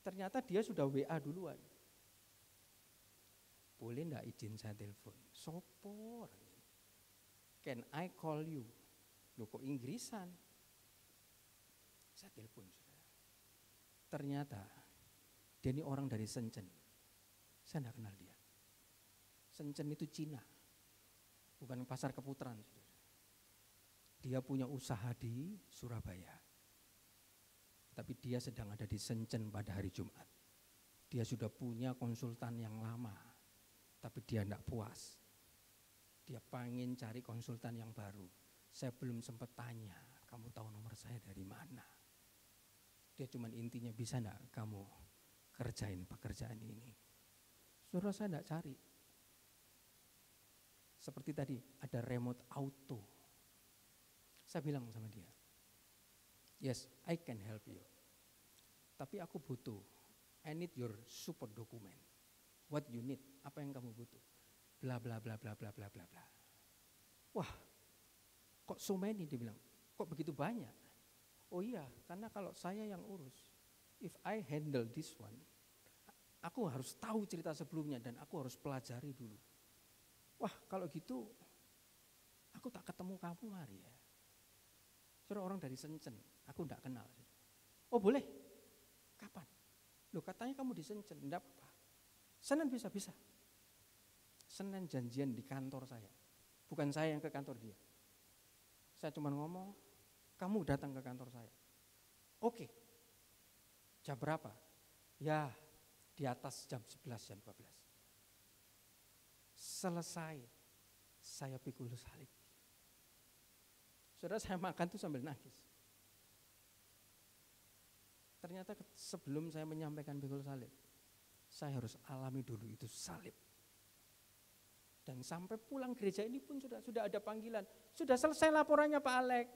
ternyata dia sudah WA duluan. Boleh enggak izin saya telepon? Sopo orang ini? Can I call you? Loh kok Inggrisan? Saya telepon, saudara. Ternyata dia ini orang dari Shenzhen. Saya enggak kenal dia. Shenzhen itu Cina, bukan pasar keputaran, saudara. Dia punya usaha di Surabaya. Tapi dia sedang ada di Shenzhen pada hari Jumat. Dia sudah punya konsultan yang lama, tapi dia tidak puas. Dia pengen cari konsultan yang baru. Saya belum sempat tanya, kamu tahu nomor saya dari mana? Dia cuma intinya, bisa enggak kamu kerjain pekerjaan ini? Saudara, saya tidak cari. Seperti tadi, ada remote auto. Saya bilang sama dia, yes, I can help you. Tapi aku butuh, I need your support document. What you need, apa yang kamu butuh? Bla bla bla bla bla bla bla bla. Wah, kok so many, dia bilang, kok begitu banyak? Oh iya, karena kalau saya yang urus, if I handle this one, aku harus tahu cerita sebelumnya dan aku harus pelajari dulu. Wah, kalau gitu, aku tak ketemu kamu hari ya. Saudara, orang dari Shenzhen, aku enggak kenal. Oh boleh, kapan? Loh katanya kamu di Shenzhen, enggak apa-apa. Senin bisa. Senin janjian di kantor saya, bukan saya yang ke kantor dia. Saya cuma ngomong, kamu datang ke kantor saya. Oke, jam berapa? Ya di atas jam 11, jam 12. Selesai, saya pikul salib. Saudara, saya makan tuh sambil nangis. Ternyata sebelum saya menyampaikan pikul salib, saya harus alami dulu itu salib. Dan sampai pulang gereja ini pun sudah ada panggilan. Sudah selesai laporannya Pak Alek.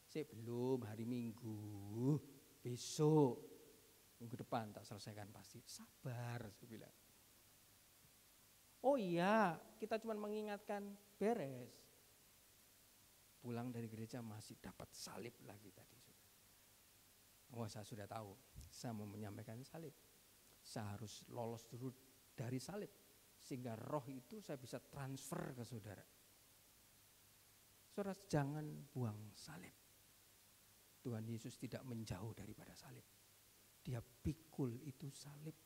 Saya belum, hari Minggu, besok, minggu depan tak selesaikan pasti. Sabar, saya bilang. Oh iya, kita cuma mengingatkan, beres. Pulang dari gereja masih dapat salib lagi tadi. Oh saya sudah tahu, saya mau menyampaikan salib. Saya harus lolos dulu dari salib. Sehingga roh itu saya bisa transfer ke saudara. Saudara, jangan buang salib. Tuhan Yesus tidak menjauh daripada salib. Dia pikul itu salib.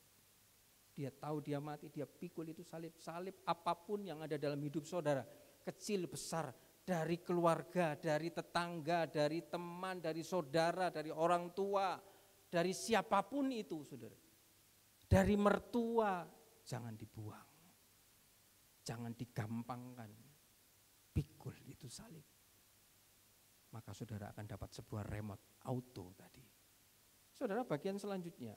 Dia tahu dia mati, dia pikul itu salib. Salib apapun yang ada dalam hidup saudara, kecil, besar, dari keluarga, dari tetangga, dari teman, dari saudara, dari orang tua, dari siapapun itu saudara. Dari mertua, jangan dibuang. Jangan digampangkan. Pikul itu salib. Maka saudara akan dapat sebuah remote auto tadi. Saudara, bagian selanjutnya.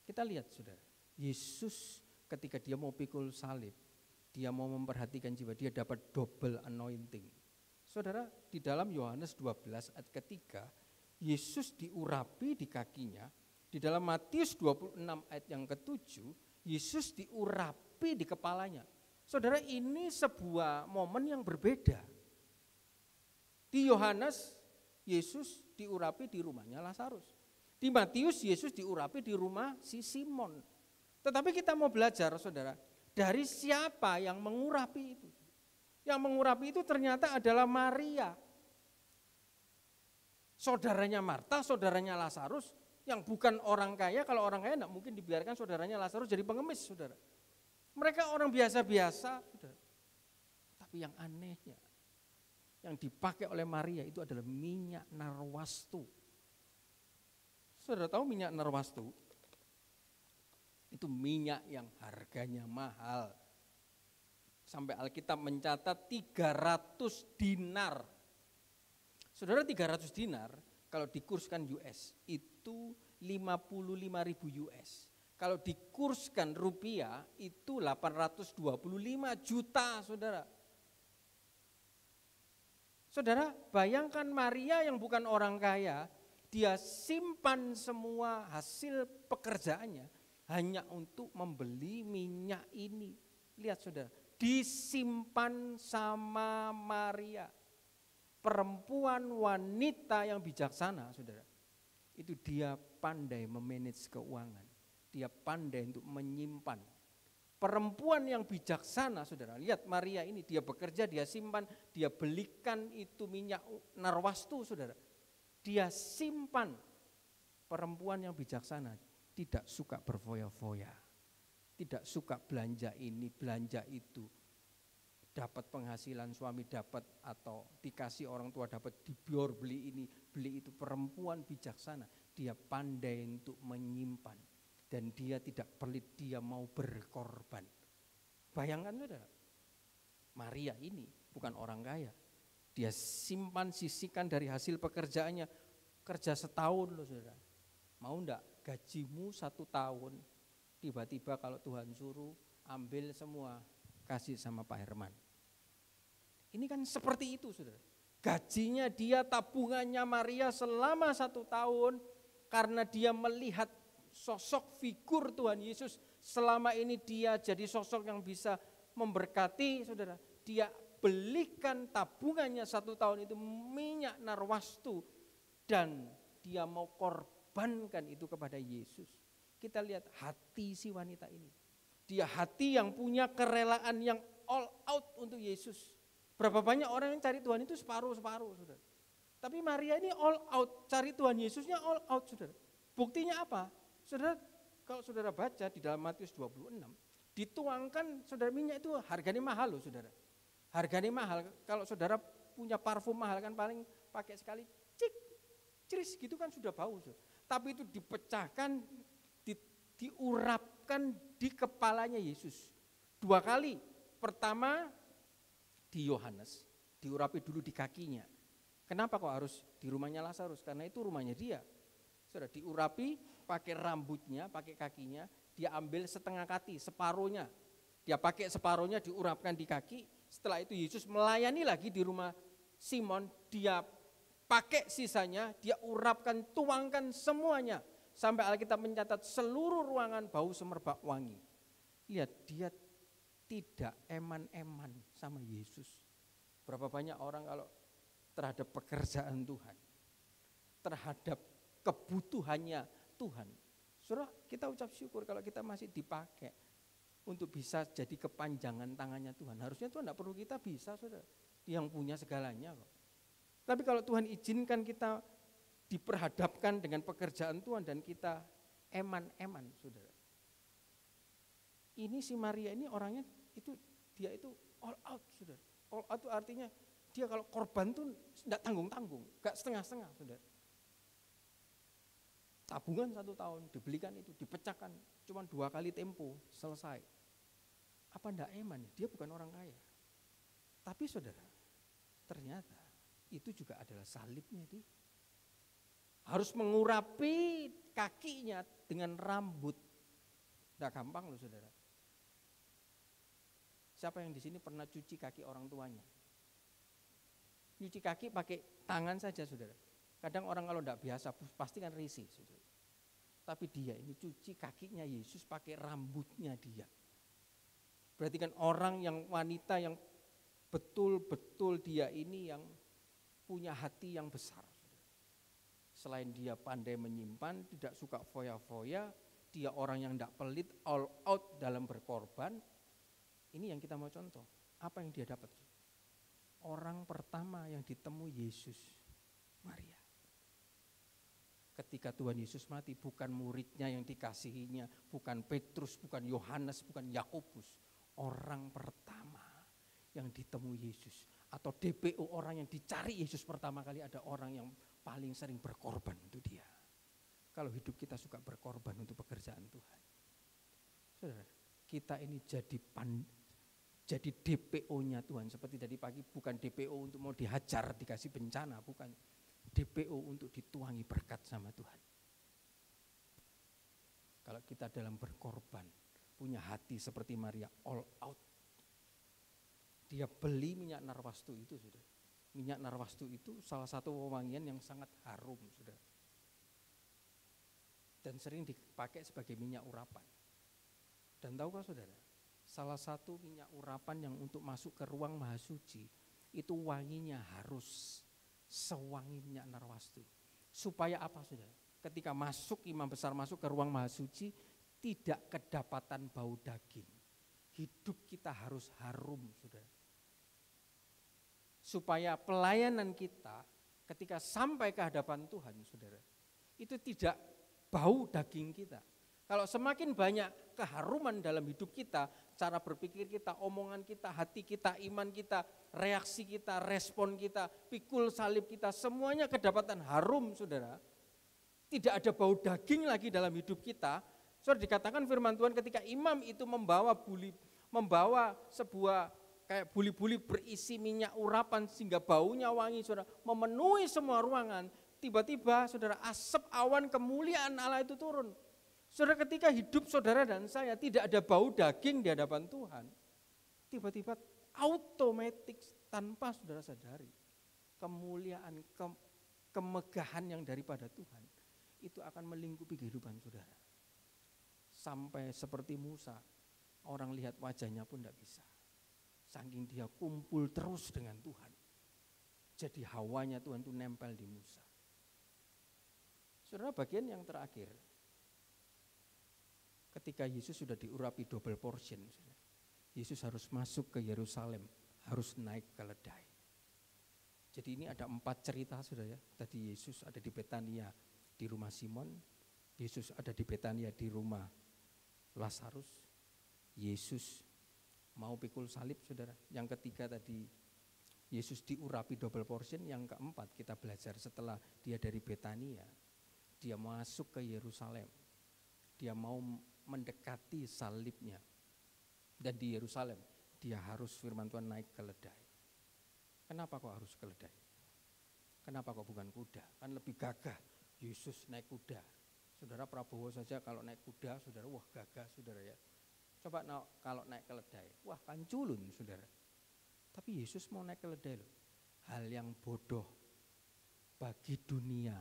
Kita lihat saudara, Yesus ketika dia mau pikul salib, dia mau memperhatikan jiwa, dia dapat double anointing. Saudara, di dalam Yohanes 12 ayat ketiga, Yesus diurapi di kakinya. Di dalam Matius 26 ayat yang ketujuh, Yesus diurapi di kepalanya. Saudara, ini sebuah momen yang berbeda. Di Yohanes, Yesus diurapi di rumahnya Lazarus. Di Matius, Yesus diurapi di rumah si Simon. Tetapi kita mau belajar, saudara, dari siapa yang mengurapi itu. Yang mengurapi itu ternyata adalah Maria. Saudaranya Marta, saudaranya Lazarus, yang bukan orang kaya. Kalau orang kaya tidak mungkin dibiarkan saudaranya Lazarus jadi pengemis, saudara. Mereka orang biasa-biasa, saudara. Tapi yang anehnya, yang dipakai oleh Maria itu adalah minyak narwastu. Saudara tahu minyak narwastu? Itu minyak yang harganya mahal. Sampai Alkitab mencatat 300 dinar. Saudara, 300 dinar kalau dikurskan US itu 55.000 US. Kalau dikurskan rupiah itu 825 juta, saudara. Saudara, bayangkan Maria yang bukan orang kaya, dia simpan semua hasil pekerjaannya, hanya untuk membeli minyak ini. Lihat saudara, disimpan sama Maria. Perempuan wanita yang bijaksana saudara. Itu dia pandai memanage keuangan. Dia pandai untuk menyimpan. Perempuan yang bijaksana saudara. Lihat Maria ini, dia bekerja, dia simpan, dia belikan itu minyak narwastu saudara. Dia simpan. Perempuan yang bijaksana tidak suka berfoya-foya. Tidak suka belanja ini, belanja itu. Dapat penghasilan suami dapat atau dikasih orang tua dapat, dibior beli ini, beli itu. Perempuan bijaksana, dia pandai untuk menyimpan. Dan dia tidak pelit, dia mau berkorban. Bayangkan saudara, Maria ini bukan orang kaya. Dia simpan, sisihkan dari hasil pekerjaannya. Kerja setahun loh saudara. Mau enggak gajimu 1 tahun, tiba-tiba kalau Tuhan suruh ambil semua, kasih sama Pak Herman. Ini kan seperti itu saudara. Gajinya dia, tabungannya Maria selama 1 tahun, karena dia melihat sosok figur Tuhan Yesus. Selama ini dia jadi sosok yang bisa memberkati saudara. Dia belikan tabungannya 1 tahun itu minyak narwastu. Dan dia mau korbankan itu kepada Yesus. Kita lihat hati si wanita ini. Dia hati yang punya kerelaan yang all out untuk Yesus. Berapa banyak orang yang cari Tuhan itu separuh-separuh saudara. Tapi Maria ini all out, cari Tuhan Yesusnya all out saudara. Buktinya apa? Saudara, kalau saudara baca di dalam Matius 26, dituangkan saudara minyak itu harganya mahal loh saudara. Harganya mahal, kalau saudara punya parfum mahal kan paling pakai sekali, cik, ciris gitu kan sudah bau. Saudara. Tapi itu dipecahkan, diurapkan di kepalanya Yesus. 2 kali, pertama di Yohanes, diurapi dulu di kakinya. Kenapa kok harus di rumahnya Lazarus? Karena itu rumahnya dia. Saudara, diurapi pakai rambutnya, pakai kakinya, dia ambil setengah kaki, separuhnya. Dia pakai separuhnya, diurapkan di kaki. Setelah itu Yesus melayani lagi di rumah Simon, dia pakai sisanya, dia urapkan, tuangkan semuanya. Sampai Alkitab mencatat seluruh ruangan bau semerbak wangi. Lihat, dia tidak eman-eman sama Yesus. Berapa banyak orang kalau terhadap pekerjaan Tuhan, terhadap kebutuhannya Tuhan. Saudara, kita ucap syukur kalau kita masih dipakai untuk bisa jadi kepanjangan tangannya Tuhan. Harusnya Tuhan tidak perlu kita bisa, saudara. Yang punya segalanya kok. Tapi kalau Tuhan izinkan kita diperhadapkan dengan pekerjaan Tuhan dan kita eman-eman, saudara. Ini si Maria ini orangnya itu, dia itu all out, saudara. All out itu artinya dia kalau korban tuh tidak tanggung-tanggung, gak setengah-setengah, saudara. Tabungan 1 tahun, dibelikan itu, dipecahkan, cuma 2 kali tempo, selesai. Apa enggak eman? Dia bukan orang kaya. Tapi saudara, ternyata itu juga adalah salibnya dia. Harus mengurapi kakinya dengan rambut. Enggak gampang loh saudara. Siapa yang di sini pernah cuci kaki orang tuanya? Cuci kaki pakai tangan saja saudara. Kadang orang kalau enggak biasa pasti kan risih saudara. Tapi dia ini cuci kakinya Yesus pakai rambutnya dia. Berarti kan orang yang wanita yang betul-betul dia ini yang punya hati yang besar. Selain dia pandai menyimpan, tidak suka foya-foya, dia orang yang tidak pelit, all out dalam berkorban. Ini yang kita mau contoh. Apa yang dia dapat? Orang pertama yang ditemui Yesus, Maria. Ketika Tuhan Yesus mati, bukan muridnya yang dikasihinya, bukan Petrus, bukan Yohanes, bukan Yakobus. Orang pertama yang ditemui Yesus. Atau DPO, orang yang dicari Yesus pertama kali, ada orang yang paling sering berkorban untuk dia. Kalau hidup kita suka berkorban untuk pekerjaan Tuhan. Saudara, kita ini jadi DPO-nya Tuhan. Seperti tadi pagi, bukan DPO untuk mau dihajar, dikasih bencana, bukan. DPO untuk dituangi berkat sama Tuhan. Kalau kita dalam berkorban, punya hati seperti Maria, all out. Dia beli minyak narwastu itu, saudara. Minyak narwastu itu salah satu wewangian yang sangat harum, saudara. dan sering dipakai sebagai minyak urapan. Dan tahukah saudara, salah satu minyak urapan yang untuk masuk ke ruang maha suci itu wanginya harus sewangi minyak narwastu. Supaya apa saudara? Ketika imam besar masuk ke ruang maha suci, tidak kedapatan bau daging. Hidup kita harus harum saudara. Supaya pelayanan kita ketika sampai ke hadapan Tuhan saudara, itu tidak bau daging kita. Kalau semakin banyak keharuman dalam hidup kita, cara berpikir kita, omongan kita, hati kita, iman kita, reaksi kita, respon kita, pikul salib kita, semuanya kedapatan harum saudara. Tidak ada bau daging lagi dalam hidup kita. Saudara, dikatakan firman Tuhan ketika imam itu membawa sebuah kayak buli-buli berisi minyak urapan sehingga baunya wangi saudara, memenuhi semua ruangan. Tiba-tiba saudara, asap awan kemuliaan Allah itu turun. Saudara, ketika hidup saudara dan saya tidak ada bau daging di hadapan Tuhan, tiba-tiba automatik tanpa saudara sadari, kemuliaan, kemegahan yang daripada Tuhan itu akan melingkupi kehidupan saudara. Sampai seperti Musa, orang lihat wajahnya pun tidak bisa. Saking dia kumpul terus dengan Tuhan. Jadi hawanya Tuhan itu nempel di Musa. Saudara, bagian yang terakhir, ketika Yesus sudah diurapi double portion, Yesus harus masuk ke Yerusalem, harus naik keledai. Jadi ini ada 4 cerita saudara ya. Tadi Yesus ada di Betania di rumah Simon, Yesus ada di Betania di rumah Lazarus, Yesus mau pikul salib saudara. Yang ketiga tadi Yesus diurapi double portion. Yang keempat kita belajar setelah dia dari Betania, dia masuk ke Yerusalem, dia mau mendekati salibnya. Dan di Yerusalem dia harus firman Tuhan naik keledai. Kenapa kok harus keledai? Kenapa kok bukan kuda? Kan lebih gagah Yesus naik kuda. Saudara, Prabowo saja kalau naik kuda saudara, wah gagah saudara ya. Coba kalau naik keledai, wah kan culun saudara. Tapi Yesus mau naik keledai loh. Hal yang bodoh bagi dunia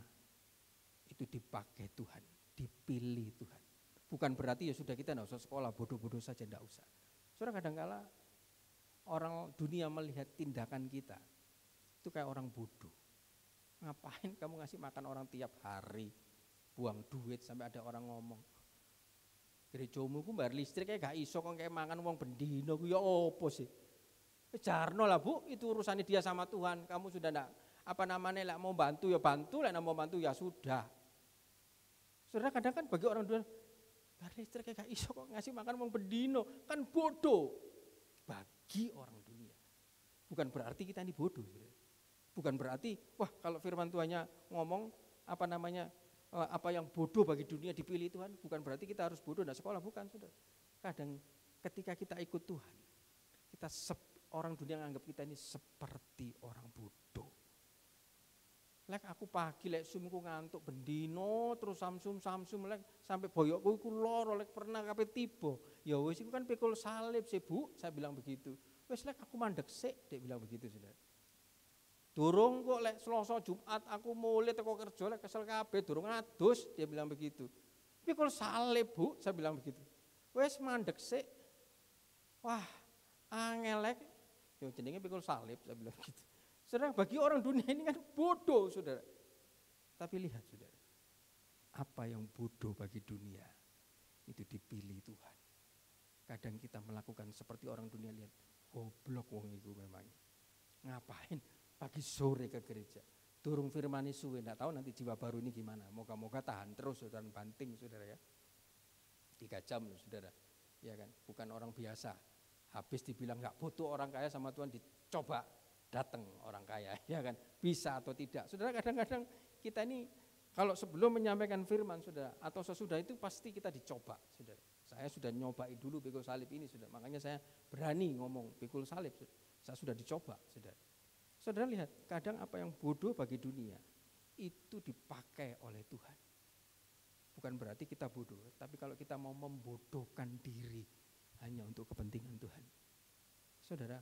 itu dipakai Tuhan, dipilih Tuhan. Bukan berarti ya sudah kita tidak usah sekolah, bodoh-bodoh saja, tidak usah. Saudara, kadang-kala orang dunia melihat tindakan kita itu kayak orang bodoh. Ngapain kamu ngasih makan orang tiap hari, buang duit sampai ada orang ngomong. Gerejamu ku bayar listrik kayak gak iso kok kayak makan uang bendino ku ya opo sih. Jarno lah Bu, itu urusannya dia sama Tuhan. Kamu sudah enggak lah mau bantu ya bantu, lah mau bantu ya sudah. Saudara, kadang kan bagi orang dunia bayar listrik kayak gak iso kok ngasih makan uang bendino, kan bodoh bagi orang dunia. Bukan berarti kita ini bodoh, saudara. Bukan berarti wah kalau firman Tuhannya ngomong apa yang bodoh bagi dunia dipilih Tuhan, bukan berarti kita harus bodoh dan sekolah, bukan saudara. Kadang ketika kita ikut Tuhan, kita orang dunia menganggap kita ini seperti orang bodoh. Lek aku pagi lek sumku ngantuk bendino terus samsum lek sampai boyokku iku loro lek pernah kape tiba. Ya wis iku kan pikul salib sih Bu, saya bilang begitu. Wis lek aku mandek sik, dia bilang begitu saudara. Durung kok lek Selasa Jumat aku mulai teko kerja lek kesel kabeh durung adus, dia bilang begitu. Pikul salib Bu, saya bilang begitu. Wes mandek sik. Wah, angelek. Yo jenenge pikul salib, saya bilang begitu. Saudara, bagi orang dunia ini kan bodoh saudara. Tapi lihat saudara, apa yang bodoh bagi dunia itu dipilih Tuhan. Kadang kita melakukan seperti orang dunia, lihat goblok wong iku memang. Ngapain pagi sore ke gereja, durung firmani suwe, enggak tahu nanti jiwa baru ini gimana. Moga-moga tahan terus saudara, banting saudara ya. 3 jam loh saudara, ya kan, bukan orang biasa. Habis dibilang enggak butuh orang kaya sama Tuhan, dicoba datang orang kaya, ya kan, bisa atau tidak. Saudara, kadang-kadang kita ini kalau sebelum menyampaikan firman saudara, atau sesudah itu pasti kita dicoba saudara. Saya sudah nyobain dulu pikul salib ini saudara, makanya saya berani ngomong pikul salib, saya sudah dicoba saudara. Saudara lihat, kadang apa yang bodoh bagi dunia itu dipakai oleh Tuhan. Bukan berarti kita bodoh, tapi kalau kita mau membodohkan diri hanya untuk kepentingan Tuhan. Saudara,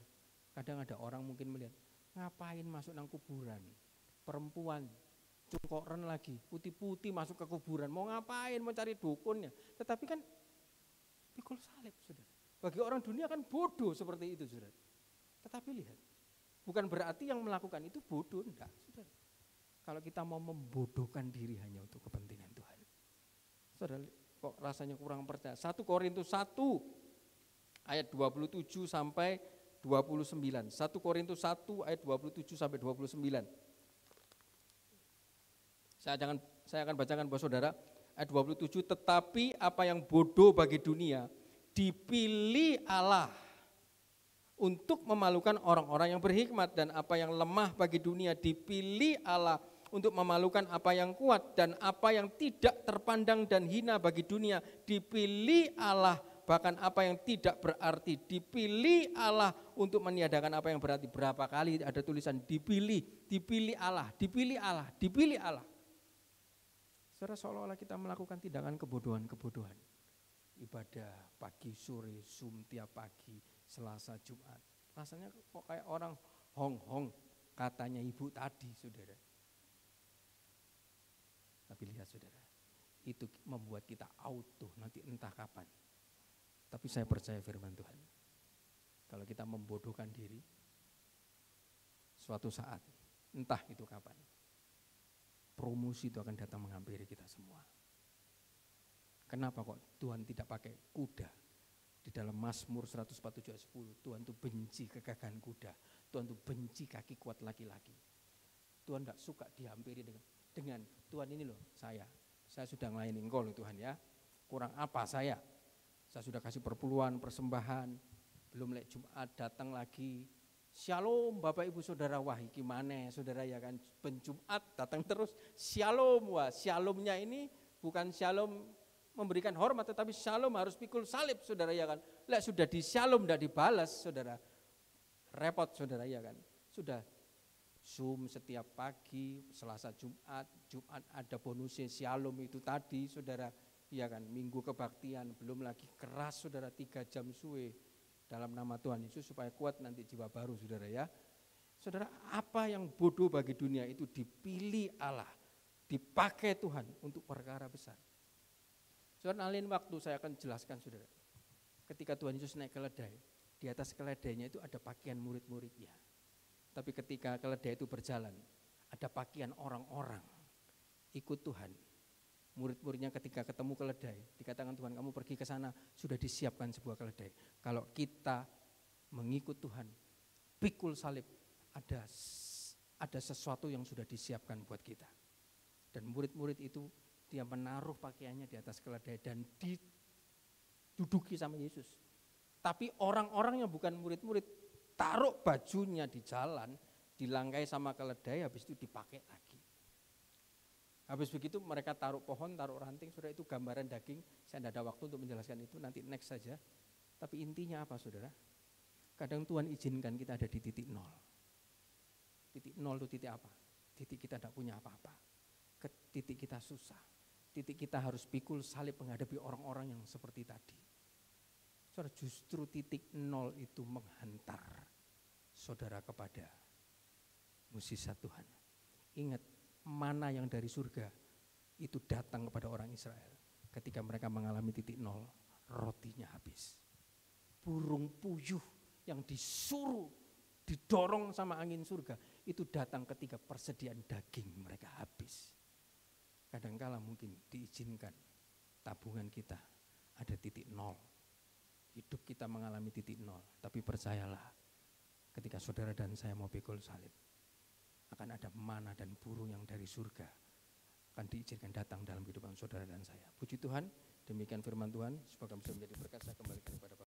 kadang ada orang mungkin melihat, ngapain masuk nang kuburan, perempuan cungkoren lagi, putih-putih masuk ke kuburan, mau ngapain, mau cari dukunnya. Tetapi kan pikul salib, saudara. Bagi orang dunia kan bodoh seperti itu, saudara. Tetapi lihat, bukan berarti yang melakukan itu bodoh, enggak, saudara. Kalau kita mau membodohkan diri hanya untuk kepentingan Tuhan. Saudara, kok rasanya kurang percaya. 1 Korintus 1 ayat 27 sampai 29. 1 Korintus 1 ayat 27 sampai 29. Saya akan bacakan buat saudara ayat 27, tetapi apa yang bodoh bagi dunia dipilih Allah untuk memalukan orang-orang yang berhikmat, dan apa yang lemah bagi dunia dipilih Allah untuk memalukan apa yang kuat, dan apa yang tidak terpandang dan hina bagi dunia dipilih Allah, bahkan apa yang tidak berarti dipilih Allah untuk meniadakan apa yang berarti. Berapa kali ada tulisan dipilih Allah, dipilih Allah, dipilih Allah. Saudara, seolah-olah kita melakukan tindakan kebodohan-kebodohan. Ibadah pagi, sore, Zoom tiap pagi, Selasa, Jumat. Rasanya kok kayak orang hong-hong, katanya ibu tadi, saudara. Tapi lihat saudara, itu membuat kita auto nanti entah kapan. Tapi saya percaya firman Tuhan. Kalau kita membodohkan diri, suatu saat, entah itu kapan, promosi itu akan datang menghampiri kita semua. Kenapa kok Tuhan tidak pakai kuda? Di dalam Mazmur 147 ayat 10, Tuhan itu benci kegagahan kuda. Tuhan itu benci kaki kuat laki-laki. Tuhan tidak suka dihampiri dengan Tuhan ini loh, saya sudah ngelayanin engkau loh Tuhan ya. Kurang apa saya? Saya sudah kasih perpuluhan, persembahan, belum lek Jumat datang lagi. Shalom Bapak Ibu Saudara, wah gimana saudara ya kan, penjumat datang terus shalom. Wah shalomnya ini bukan shalom memberikan hormat, tetapi shalom harus pikul salib saudara ya kan. Lek sudah di shalom tidak dibalas saudara, repot saudara ya kan. Sudah Zoom setiap pagi, Selasa Jumat ada bonusnya shalom itu tadi saudara ya kan. Minggu kebaktian belum lagi keras saudara 3 jam suwe dalam nama Tuhan Yesus supaya kuat nanti jiwa baru saudara ya. Saudara, apa yang bodoh bagi dunia itu dipilih Allah, dipakai Tuhan untuk perkara besar. Saudara, lain waktu saya akan jelaskan saudara. Ketika Tuhan Yesus naik keledai, di atas keledainya itu ada pakaian murid-muridnya. Tapi ketika keledai itu berjalan, ada pakaian orang-orang ikut Tuhan. Murid-muridnya ketika ketemu keledai, dikatakan Tuhan kamu pergi ke sana, sudah disiapkan sebuah keledai. Kalau kita mengikut Tuhan, pikul salib, ada sesuatu yang sudah disiapkan buat kita. Dan murid-murid itu dia menaruh pakaiannya di atas keledai dan diduduki sama Yesus. Tapi orang-orang yang bukan murid-murid taruh bajunya di jalan, dilangkai sama keledai, habis itu dipakai lagi. Habis begitu mereka taruh pohon, taruh ranting, saudara, itu gambaran daging. Saya tidak ada waktu untuk menjelaskan itu, nanti next saja. Tapi intinya apa saudara? Kadang Tuhan izinkan kita ada di titik nol. Titik nol itu titik apa? Titik kita tidak punya apa-apa. Titik kita susah. Titik kita harus pikul salib menghadapi orang-orang yang seperti tadi. Saudara, justru titik nol itu menghantar saudara kepada mukjizat Tuhan. Ingat, mana yang dari surga itu datang kepada orang Israel ketika mereka mengalami titik nol, rotinya habis. Burung puyuh yang disuruh didorong sama angin surga itu datang ketika persediaan daging mereka habis. Kadangkala mungkin diizinkan tabungan kita ada titik nol, hidup kita mengalami titik nol, tapi percayalah ketika saudara dan saya mau pikul salib, akan ada mana dan burung yang dari surga akan diizinkan datang dalam kehidupan saudara dan saya. Puji Tuhan, demikian firman Tuhan, semoga bisa menjadi berkat. Saya kembalikan kepada Bapak.